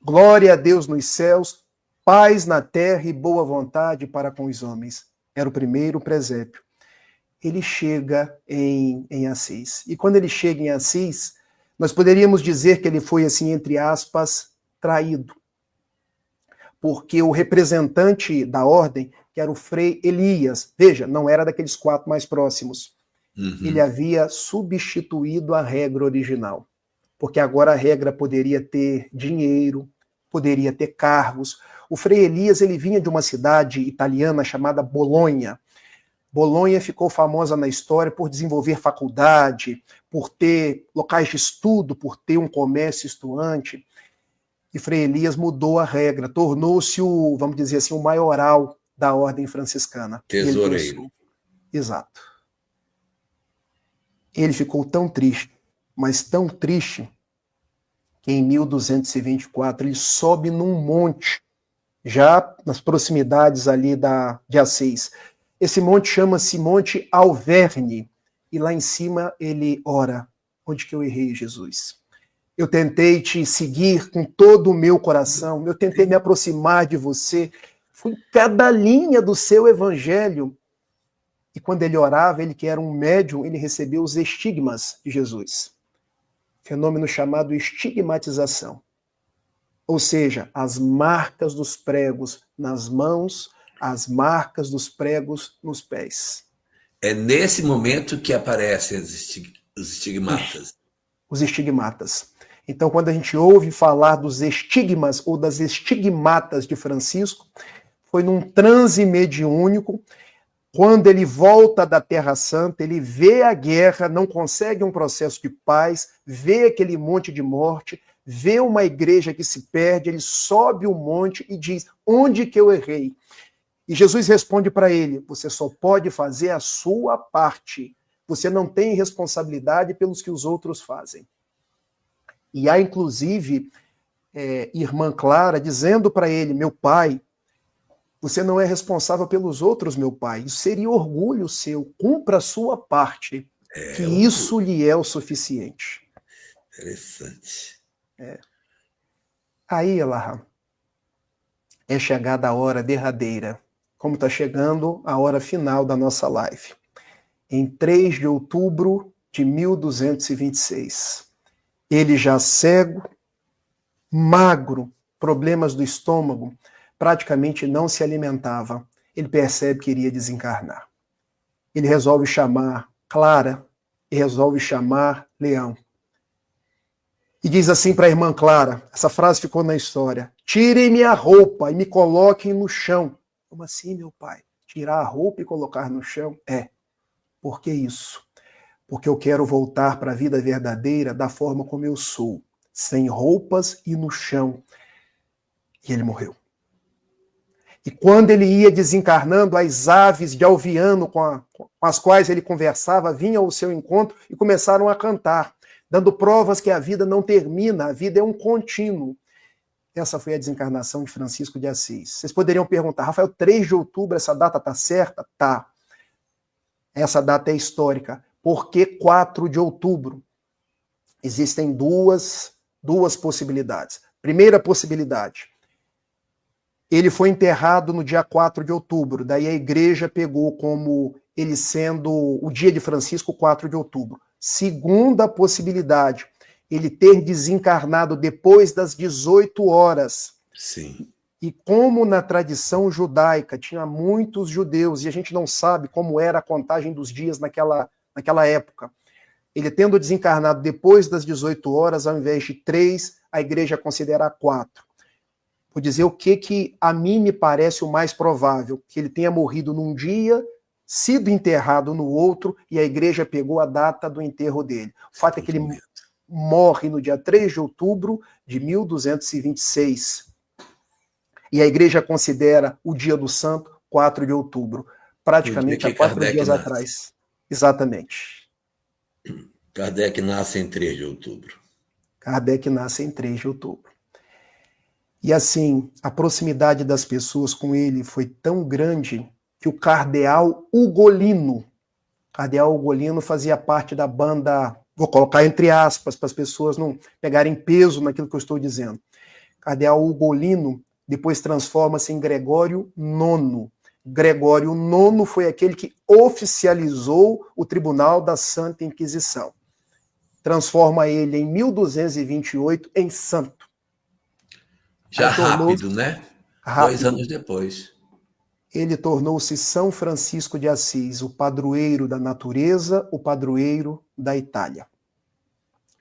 glória a Deus nos céus, paz na terra e boa vontade para com os homens. Era o primeiro presépio. Ele chega em Assis. E quando ele chega em Assis, nós poderíamos dizer que ele foi, assim, entre aspas, traído. Porque o representante da ordem, que era o Frei Elias, veja, não era daqueles 4 mais próximos, ele havia substituído a regra original. Porque agora a regra poderia ter dinheiro, poderia ter cargos. O Frei Elias, ele vinha de uma cidade italiana chamada Bolonha. Bolonha ficou famosa na história por desenvolver faculdade, por ter locais de estudo, por ter um comércio estuante. E Frei Elias mudou a regra, tornou-se o, vamos dizer assim, o maioral da ordem franciscana. Tesoureiro. Exato. Ele ficou tão triste, mas tão triste, que em 1224 ele sobe num monte, já nas proximidades ali de Assis. Esse monte chama-se Monte Alverne, e lá em cima ele ora: onde que eu errei, Jesus? Eu tentei te seguir com todo o meu coração, eu tentei me aproximar de você, fui em cada linha do seu evangelho. E quando ele orava, ele que era um médium, ele recebeu os estigmas de Jesus. Fenômeno chamado estigmatização. Ou seja, as marcas dos pregos nas mãos, as marcas dos pregos nos pés. É nesse momento que aparecem os estigmatas. Os estigmatas. Então, quando a gente ouve falar dos estigmas ou das estigmatas de Francisco, foi num transe mediúnico. Quando ele volta da Terra Santa, ele vê a guerra, não consegue um processo de paz, vê aquele monte de morte, vê uma igreja que se perde, ele sobe o monte e diz: onde que eu errei? E Jesus responde para ele: você só pode fazer a sua parte. Você não tem responsabilidade pelos que os outros fazem. E há, inclusive, irmã Clara dizendo para ele: meu pai, você não é responsável pelos outros, meu pai. Isso seria orgulho seu. Cumpra a sua parte, que isso lhe é o suficiente. Interessante. Aí, Elahá, é chegada a hora derradeira, como está chegando a hora final da nossa live. Em 3 de outubro de 1226. Ele já cego, magro, problemas do estômago, praticamente não se alimentava. Ele percebe que iria desencarnar. Ele resolve chamar Clara e resolve chamar Leão. E diz assim para a irmã Clara, essa frase ficou na história: tirem minha roupa e me coloquem no chão. Como assim, meu pai? tirar a roupa e colocar no chão? Por que isso? Porque eu quero voltar para a vida verdadeira da forma como eu sou, sem roupas e no chão. E ele morreu. E quando ele ia desencarnando, as aves de alviano com as quais ele conversava vinham ao seu encontro e começaram a cantar, dando provas que a vida não termina, a vida é um contínuo. Essa foi a desencarnação de Francisco de Assis. Vocês poderiam perguntar, Rafael, 3 de outubro, essa data está certa? Tá. Essa data é histórica. Por que 4 de outubro? Existem duas possibilidades. Primeira possibilidade, ele foi enterrado no dia 4 de outubro, daí a igreja pegou como ele sendo o dia de Francisco, 4 de outubro. Segunda possibilidade, ele ter desencarnado depois das 18 horas. Sim. E como na tradição judaica tinha muitos judeus, e a gente não sabe como era a contagem dos dias naquela época, ele tendo desencarnado depois das 18 horas, ao invés de 3, a igreja considera 4. Vou dizer o que a mim me parece o mais provável, que ele tenha morrido num dia, sido enterrado no outro, e a igreja pegou a data do enterro dele. O fato é que ele morre no dia 3 de outubro de 1226. E a igreja considera o dia do santo 4 de outubro, praticamente há 4 dias atrás. Exatamente. Kardec nasce em 3 de outubro. Kardec nasce em 3 de outubro. E assim, a proximidade das pessoas com ele foi tão grande que o cardeal Ugolino fazia parte da banda, vou colocar entre aspas, para as pessoas não pegarem peso naquilo que eu estou dizendo. Cardeal Ugolino depois transforma-se em Gregório IX. Gregório IX foi aquele que oficializou o Tribunal da Santa Inquisição. Transforma ele em 1228 em santo. Já rápido, né? Rápido. 2 anos depois. Ele tornou-se São Francisco de Assis, o padroeiro da natureza, o padroeiro da Itália.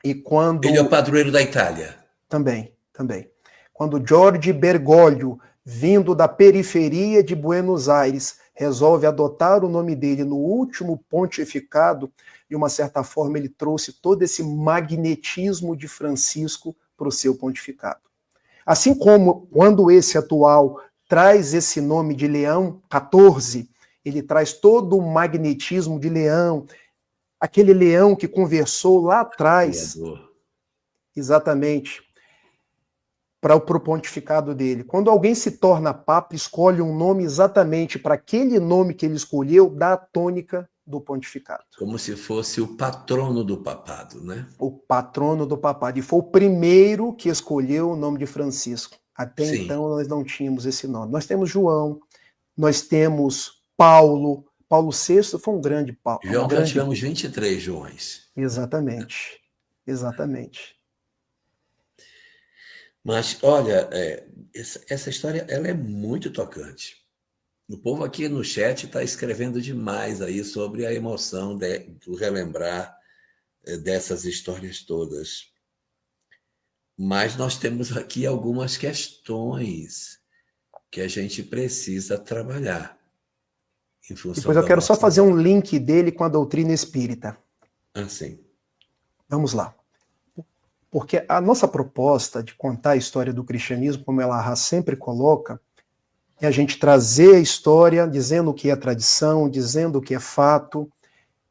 E quando... Ele é o padroeiro da Itália. Também. Quando Jorge Bergoglio, vindo da periferia de Buenos Aires, resolve adotar o nome dele no último pontificado, de uma certa forma ele trouxe todo esse magnetismo de Francisco para o seu pontificado. Assim como quando esse atual traz esse nome de Leão XIV, ele traz todo o magnetismo de Leão, aquele leão que conversou lá atrás, exatamente, para o pontificado dele. Quando alguém se torna papa, escolhe um nome exatamente para aquele nome que ele escolheu, dá a tônica do pontificado. Como se fosse o patrono do papado, né? O patrono do papado. E foi o primeiro que escolheu o nome de Francisco. Até Sim. Então nós não tínhamos esse nome. Nós temos João, nós temos Paulo. Paulo VI foi um grande Paulo. João, já tivemos 23 Joões. Exatamente. Mas, olha, essa história ela é muito tocante. O povo aqui no chat está escrevendo demais aí sobre a emoção do relembrar dessas histórias todas. Mas nós temos aqui algumas questões que a gente precisa trabalhar. Em função Depois eu quero só fazer um link dele com a doutrina espírita. Sim. Vamos lá. Porque a nossa proposta de contar a história do cristianismo, como ela sempre coloca, é a gente trazer a história, dizendo o que é tradição, dizendo o que é fato,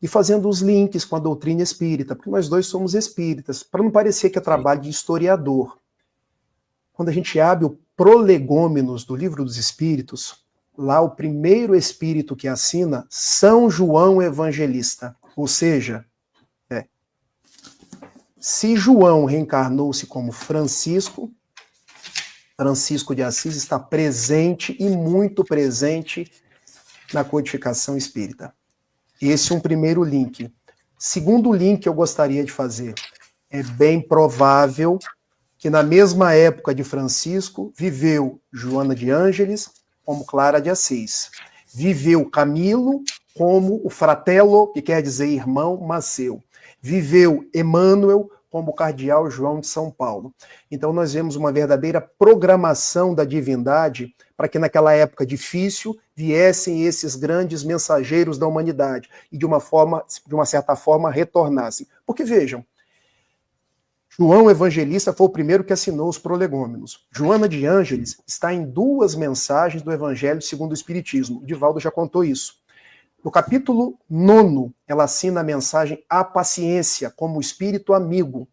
e fazendo os links com a doutrina espírita, porque nós dois somos espíritas, para não parecer que é trabalho de historiador. Quando a gente abre o Prolegômenos do Livro dos Espíritos, lá o primeiro espírito que assina, São João Evangelista. Ou seja, se João reencarnou-se como Francisco, Francisco de Assis está presente e muito presente na codificação espírita. Esse é um primeiro link. Segundo link que eu gostaria de fazer. É bem provável que na mesma época de Francisco viveu Joana de Ângeles como Clara de Assis. Viveu Camilo como o fratello, que quer dizer irmão, Maceu. Viveu Emmanuel como o cardeal João de São Paulo. Então nós vemos uma verdadeira programação da divindade para que naquela época difícil viessem esses grandes mensageiros da humanidade e de uma certa forma retornassem. Porque vejam, João Evangelista foi o primeiro que assinou os prolegômenos. Joana de Ângeles está em 2 mensagens do Evangelho segundo o Espiritismo. O Divaldo já contou isso. No capítulo 9, ela assina a mensagem A Paciência, como espírito amigo.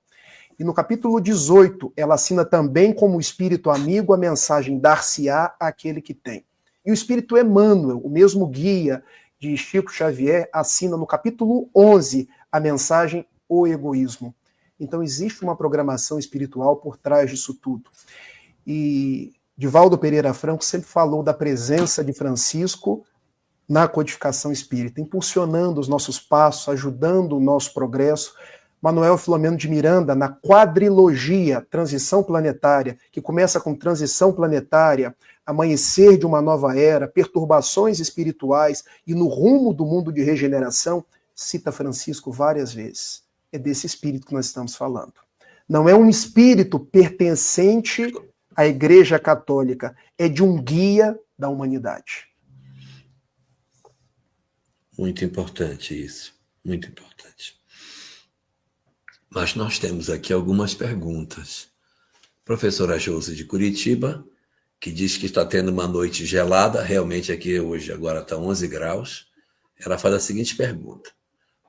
E no capítulo 18, ela assina também como espírito amigo a mensagem Dar-se-á àquele que tem. E o espírito Emmanuel, o mesmo guia de Chico Xavier, assina no capítulo 11 a mensagem O Egoísmo. Então existe uma programação espiritual por trás disso tudo. E Divaldo Pereira Franco sempre falou da presença de Francisco na codificação espírita, impulsionando os nossos passos, ajudando o nosso progresso. Manuel Filomeno de Miranda, na quadrilogia Transição Planetária, que começa com transição planetária, amanhecer de uma nova era, perturbações espirituais e no rumo do mundo de regeneração, cita Francisco várias vezes. É desse espírito que nós estamos falando. Não é um espírito pertencente à Igreja Católica, é de um guia da humanidade. Muito importante isso, muito importante. Mas nós temos aqui algumas perguntas. Professora Josi de Curitiba, que diz que está tendo uma noite gelada, realmente aqui hoje agora está 11 graus, ela faz a seguinte pergunta.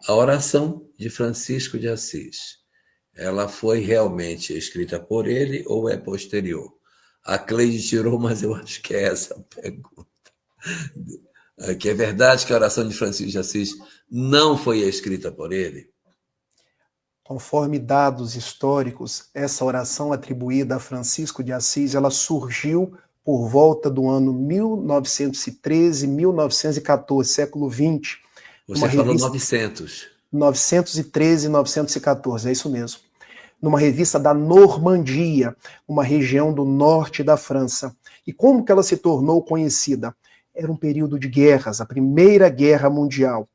A oração de Francisco de Assis, ela foi realmente escrita por ele ou é posterior? A Cleide tirou, mas eu acho que é essa a pergunta. Que é verdade que a oração de Francisco de Assis não foi escrita por ele? Conforme dados históricos, essa oração atribuída a Francisco de Assis, ela surgiu por volta do ano 1913, 1914, século XX. Você falou 900. 913 e 914, é isso mesmo. Numa revista da Normandia, uma região do norte da França. E como que ela se tornou conhecida? Era um período de guerras, a Primeira Guerra Mundial.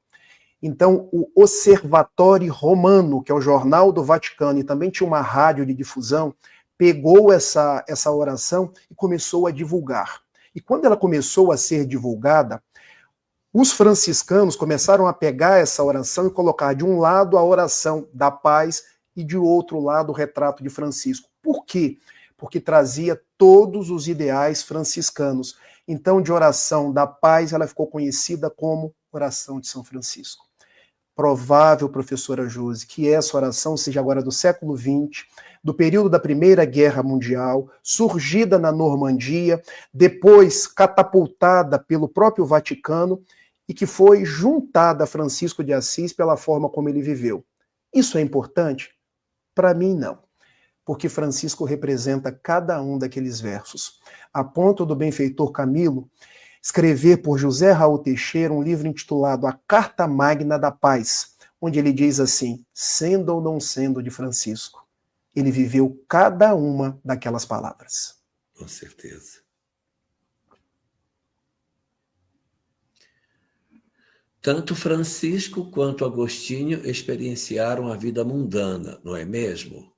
Então, o Osservatório Romano, que é o jornal do Vaticano, e também tinha uma rádio de difusão, pegou essa oração e começou a divulgar. E quando ela começou a ser divulgada, os franciscanos começaram a pegar essa oração e colocar de um lado a oração da paz e de outro lado o retrato de Francisco. Por quê? Porque trazia todos os ideais franciscanos. Então, de oração da paz, ela ficou conhecida como oração de São Francisco. Provável, professora Josi, que essa oração seja agora do século XX, do período da Primeira Guerra Mundial, surgida na Normandia, depois catapultada pelo próprio Vaticano e que foi juntada a Francisco de Assis pela forma como ele viveu. Isso é importante? Para mim, não. Porque Francisco representa cada um daqueles versos. A ponto do benfeitor Camilo escrever por José Raul Teixeira um livro intitulado A Carta Magna da Paz, onde ele diz assim, sendo ou não sendo de Francisco, ele viveu cada uma daquelas palavras. Com certeza. Tanto Francisco quanto Agostinho experienciaram a vida mundana, não é mesmo?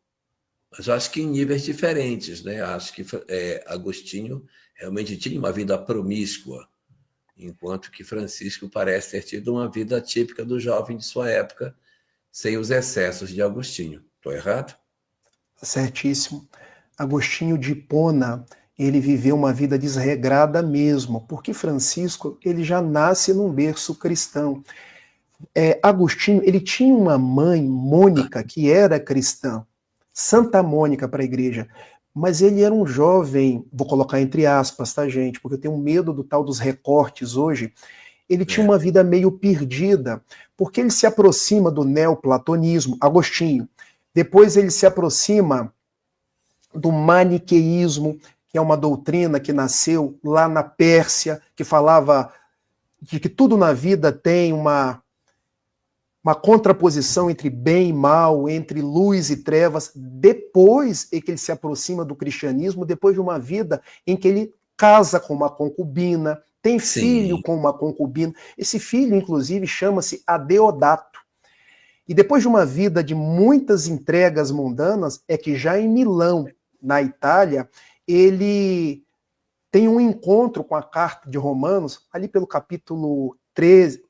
Mas eu acho que em níveis diferentes, né? Acho que Agostinho realmente tinha uma vida promíscua, enquanto que Francisco parece ter tido uma vida típica do jovem de sua época, sem os excessos de Agostinho. Estou errado? Certíssimo. Agostinho de Hipona, ele viveu uma vida desregrada mesmo, porque Francisco, ele já nasce num berço cristão. Agostinho, ele tinha uma mãe, Mônica, que era cristã, Santa Mônica para a igreja, mas ele era um jovem, vou colocar entre aspas, tá, gente, porque eu tenho medo do tal dos recortes hoje. Ele tinha uma vida meio perdida, porque ele se aproxima do neoplatonismo, Agostinho. Depois ele se aproxima do maniqueísmo, que é uma doutrina que nasceu lá na Pérsia, que falava de que tudo na vida tem uma contraposição entre bem e mal, entre luz e trevas. Depois é que ele se aproxima do cristianismo, depois de uma vida em que ele casa com uma concubina, tem filho com uma concubina. Esse filho, inclusive, chama-se Adeodato. E depois de uma vida de muitas entregas mundanas, é que já em Milão, na Itália, ele tem um encontro com a carta de Romanos, ali pelo capítulo 13,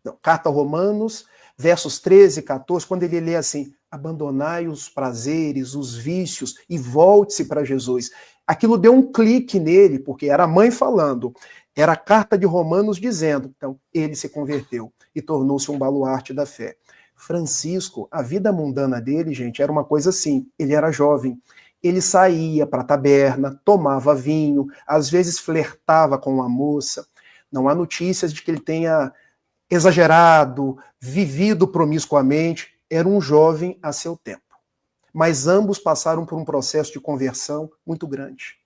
não, carta a Romanos, versos 13 e 14, quando ele lê assim: abandonai os prazeres, os vícios e volte-se para Jesus. Aquilo deu um clique nele, porque era a mãe falando, era a carta de Romanos dizendo. Então, ele se converteu e tornou-se um baluarte da fé. Francisco, a vida mundana dele, gente, era uma coisa assim. Ele era jovem, ele saía para a taberna, tomava vinho, às vezes flertava com uma moça. Não há notícias de que ele tenha exagerado, vivido promiscuamente. Era um jovem a seu tempo. Mas ambos passaram por um processo de conversão muito grande.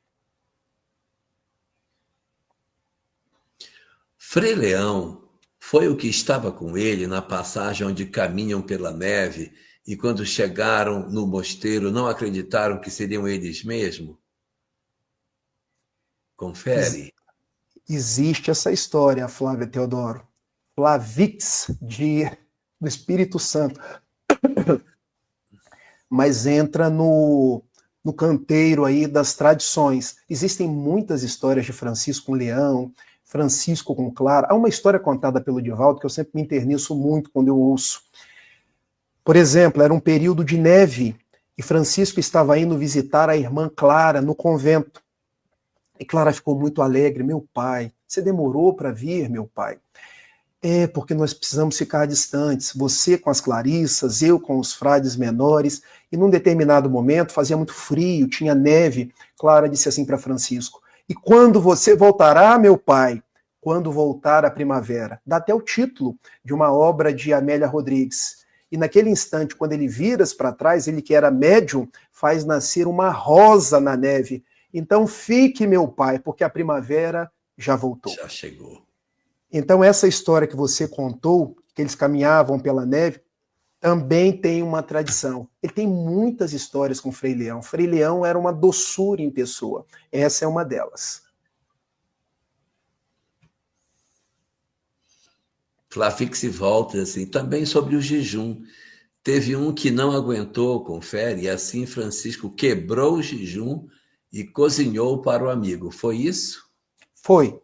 Frei Leão foi o que estava com ele na passagem onde caminham pela neve e quando chegaram no mosteiro não acreditaram que seriam eles mesmos? Confere. Existe essa história, Flávia Teodoro. Flavix, do Espírito Santo. Mas entra no canteiro aí das tradições. Existem muitas histórias de Francisco com Leão, Francisco com Clara. Há uma história contada pelo Divaldo que eu sempre me interniço muito quando eu ouço. Por exemplo, era um período de neve e Francisco estava indo visitar a irmã Clara no convento. E Clara ficou muito alegre. Meu pai, você demorou para vir, meu pai? É, porque nós precisamos ficar distantes. Você com as Clarissas, eu com os frades menores. E num determinado momento fazia muito frio, tinha neve. Clara disse assim para Francisco: e quando você voltará, meu pai? Quando voltar a primavera. Dá até o título de uma obra de Amélia Rodrigues. E naquele instante, quando ele vira para trás, ele que era médium, faz nascer uma rosa na neve. Então fique, meu pai, porque a primavera já voltou. Já chegou. Então essa história que você contou, que eles caminhavam pela neve, também tem uma tradição. Ele tem muitas histórias com Frei Leão. Frei Leão era uma doçura em pessoa. Essa é uma delas. Flavix volta assim, também sobre o jejum. Teve um que não aguentou, confere, e assim Francisco quebrou o jejum e cozinhou para o amigo. Foi isso? Foi.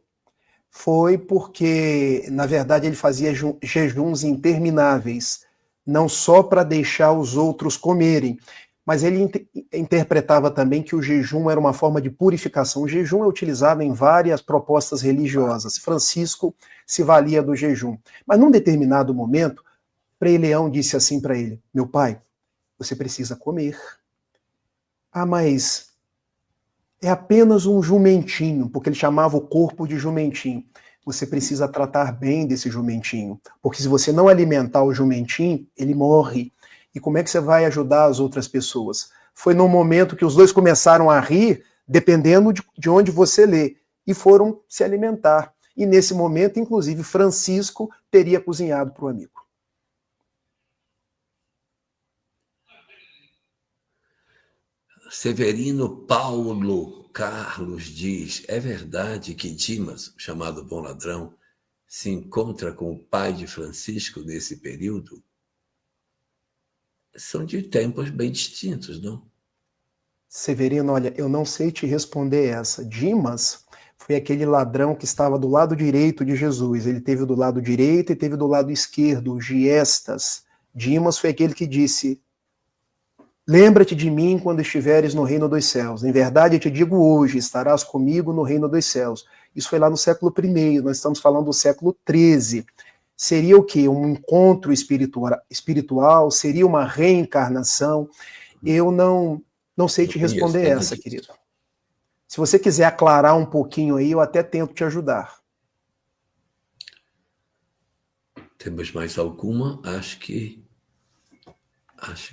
Foi porque, na verdade, ele fazia jejuns intermináveis, não só para deixar os outros comerem, mas ele interpretava também que o jejum era uma forma de purificação. O jejum é utilizado em várias propostas religiosas. Francisco se valia do jejum. Mas num determinado momento, Frei Leão disse assim para ele: meu pai, você precisa comer. Ah, mas é apenas um jumentinho, porque ele chamava o corpo de jumentinho. Você precisa tratar bem desse jumentinho, porque se você não alimentar o jumentinho, ele morre. E como é que você vai ajudar as outras pessoas? Foi num momento que os dois começaram a rir, dependendo de onde você lê, e foram se alimentar. E nesse momento, inclusive, Francisco teria cozinhado para o amigo. Severino Paulo Carlos diz: é verdade que Dimas, chamado Bom Ladrão, se encontra com o pai de Francisco nesse período? São de tempos bem distintos, não? Severino, olha, eu não sei te responder essa. Dimas foi aquele ladrão que estava do lado direito de Jesus. Ele teve do lado direito e teve do lado esquerdo, o Giestas. Dimas foi aquele que disse: lembra-te de mim quando estiveres no reino dos céus. Em verdade, eu te digo hoje, estarás comigo no reino dos céus. Isso foi lá no século I, nós estamos falando do século XIII. Seria o quê? Um encontro espiritual? Seria uma reencarnação? Eu não sei te responder essa, querido. Se você quiser aclarar um pouquinho aí, eu até tento te ajudar. Temos mais alguma? Acho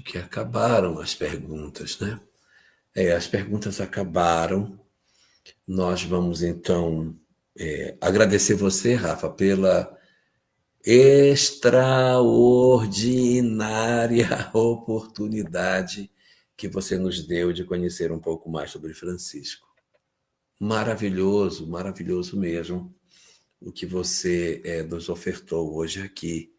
que acabaram as perguntas, né? As perguntas acabaram. Nós vamos, então, agradecer você, Rafa, pela extraordinária oportunidade que você nos deu de conhecer um pouco mais sobre Francisco. Maravilhoso, maravilhoso mesmo o que você nos ofertou hoje aqui.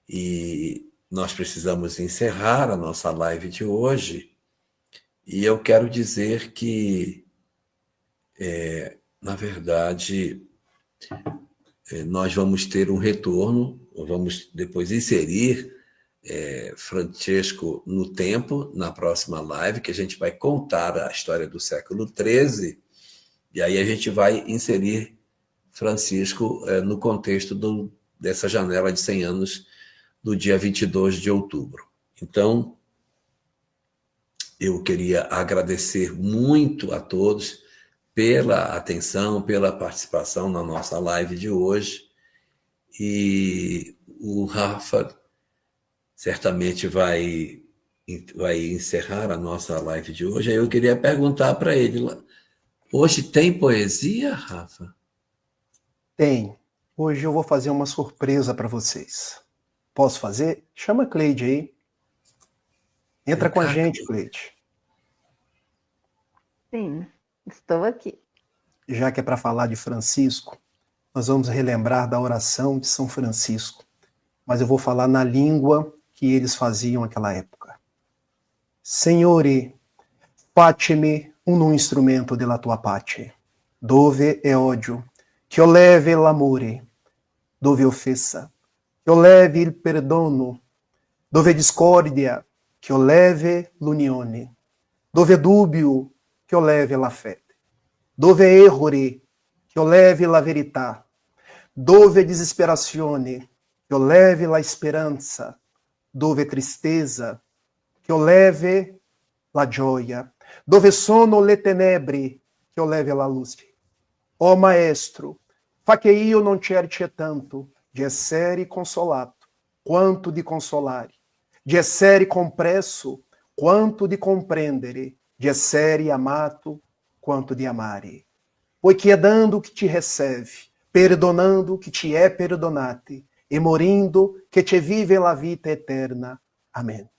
E nós precisamos encerrar a nossa live de hoje, e eu quero dizer que, na verdade, nós vamos ter um retorno, vamos depois inserir Francesco no tempo, na próxima live, que a gente vai contar a história do século XIII, e aí a gente vai inserir Francisco no contexto dessa janela de 100 anos, do dia 22 de outubro. Então, eu queria agradecer muito a todos pela atenção, pela participação na nossa live de hoje, e o Rafa certamente vai encerrar a nossa live de hoje. Aí eu queria perguntar para ele, hoje tem poesia, Rafa? Tem. Hoje eu vou fazer uma surpresa para vocês. Posso fazer? Chama a Cleide aí. Entra com a gente, Cleide. Sim, estou aqui. Já que é para falar de Francisco, nós vamos relembrar da oração de São Francisco. Mas eu vou falar na língua que eles faziam naquela época. Signore, facimi un instrumento della tua pace, dove è odio, che io levi l'amore, dove offesa, che io levi il perdono, dove discordia, che io levi l'unione, dove dubbio, che io levi la fede, dove errore, che io levi la verità, dove disperazione, che io levi la speranza, dove tristezza, che io levi la gioia, dove sono le tenebre, che io levi la luce. Ó Maestro, fa che io non cerci tanto di essere consolato, quanto di consolare, di essere compresso, quanto di comprendere, di essere amato, quanto di amare. Poiché é dando que te recebe, perdonando que te é perdonate, e morindo que te vive la vita eterna. Amém.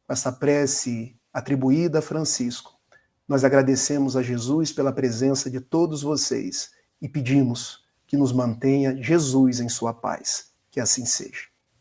Com essa prece atribuída a Francisco, nós agradecemos a Jesus pela presença de todos vocês e pedimos que nos mantenha Jesus em sua paz. Que assim seja.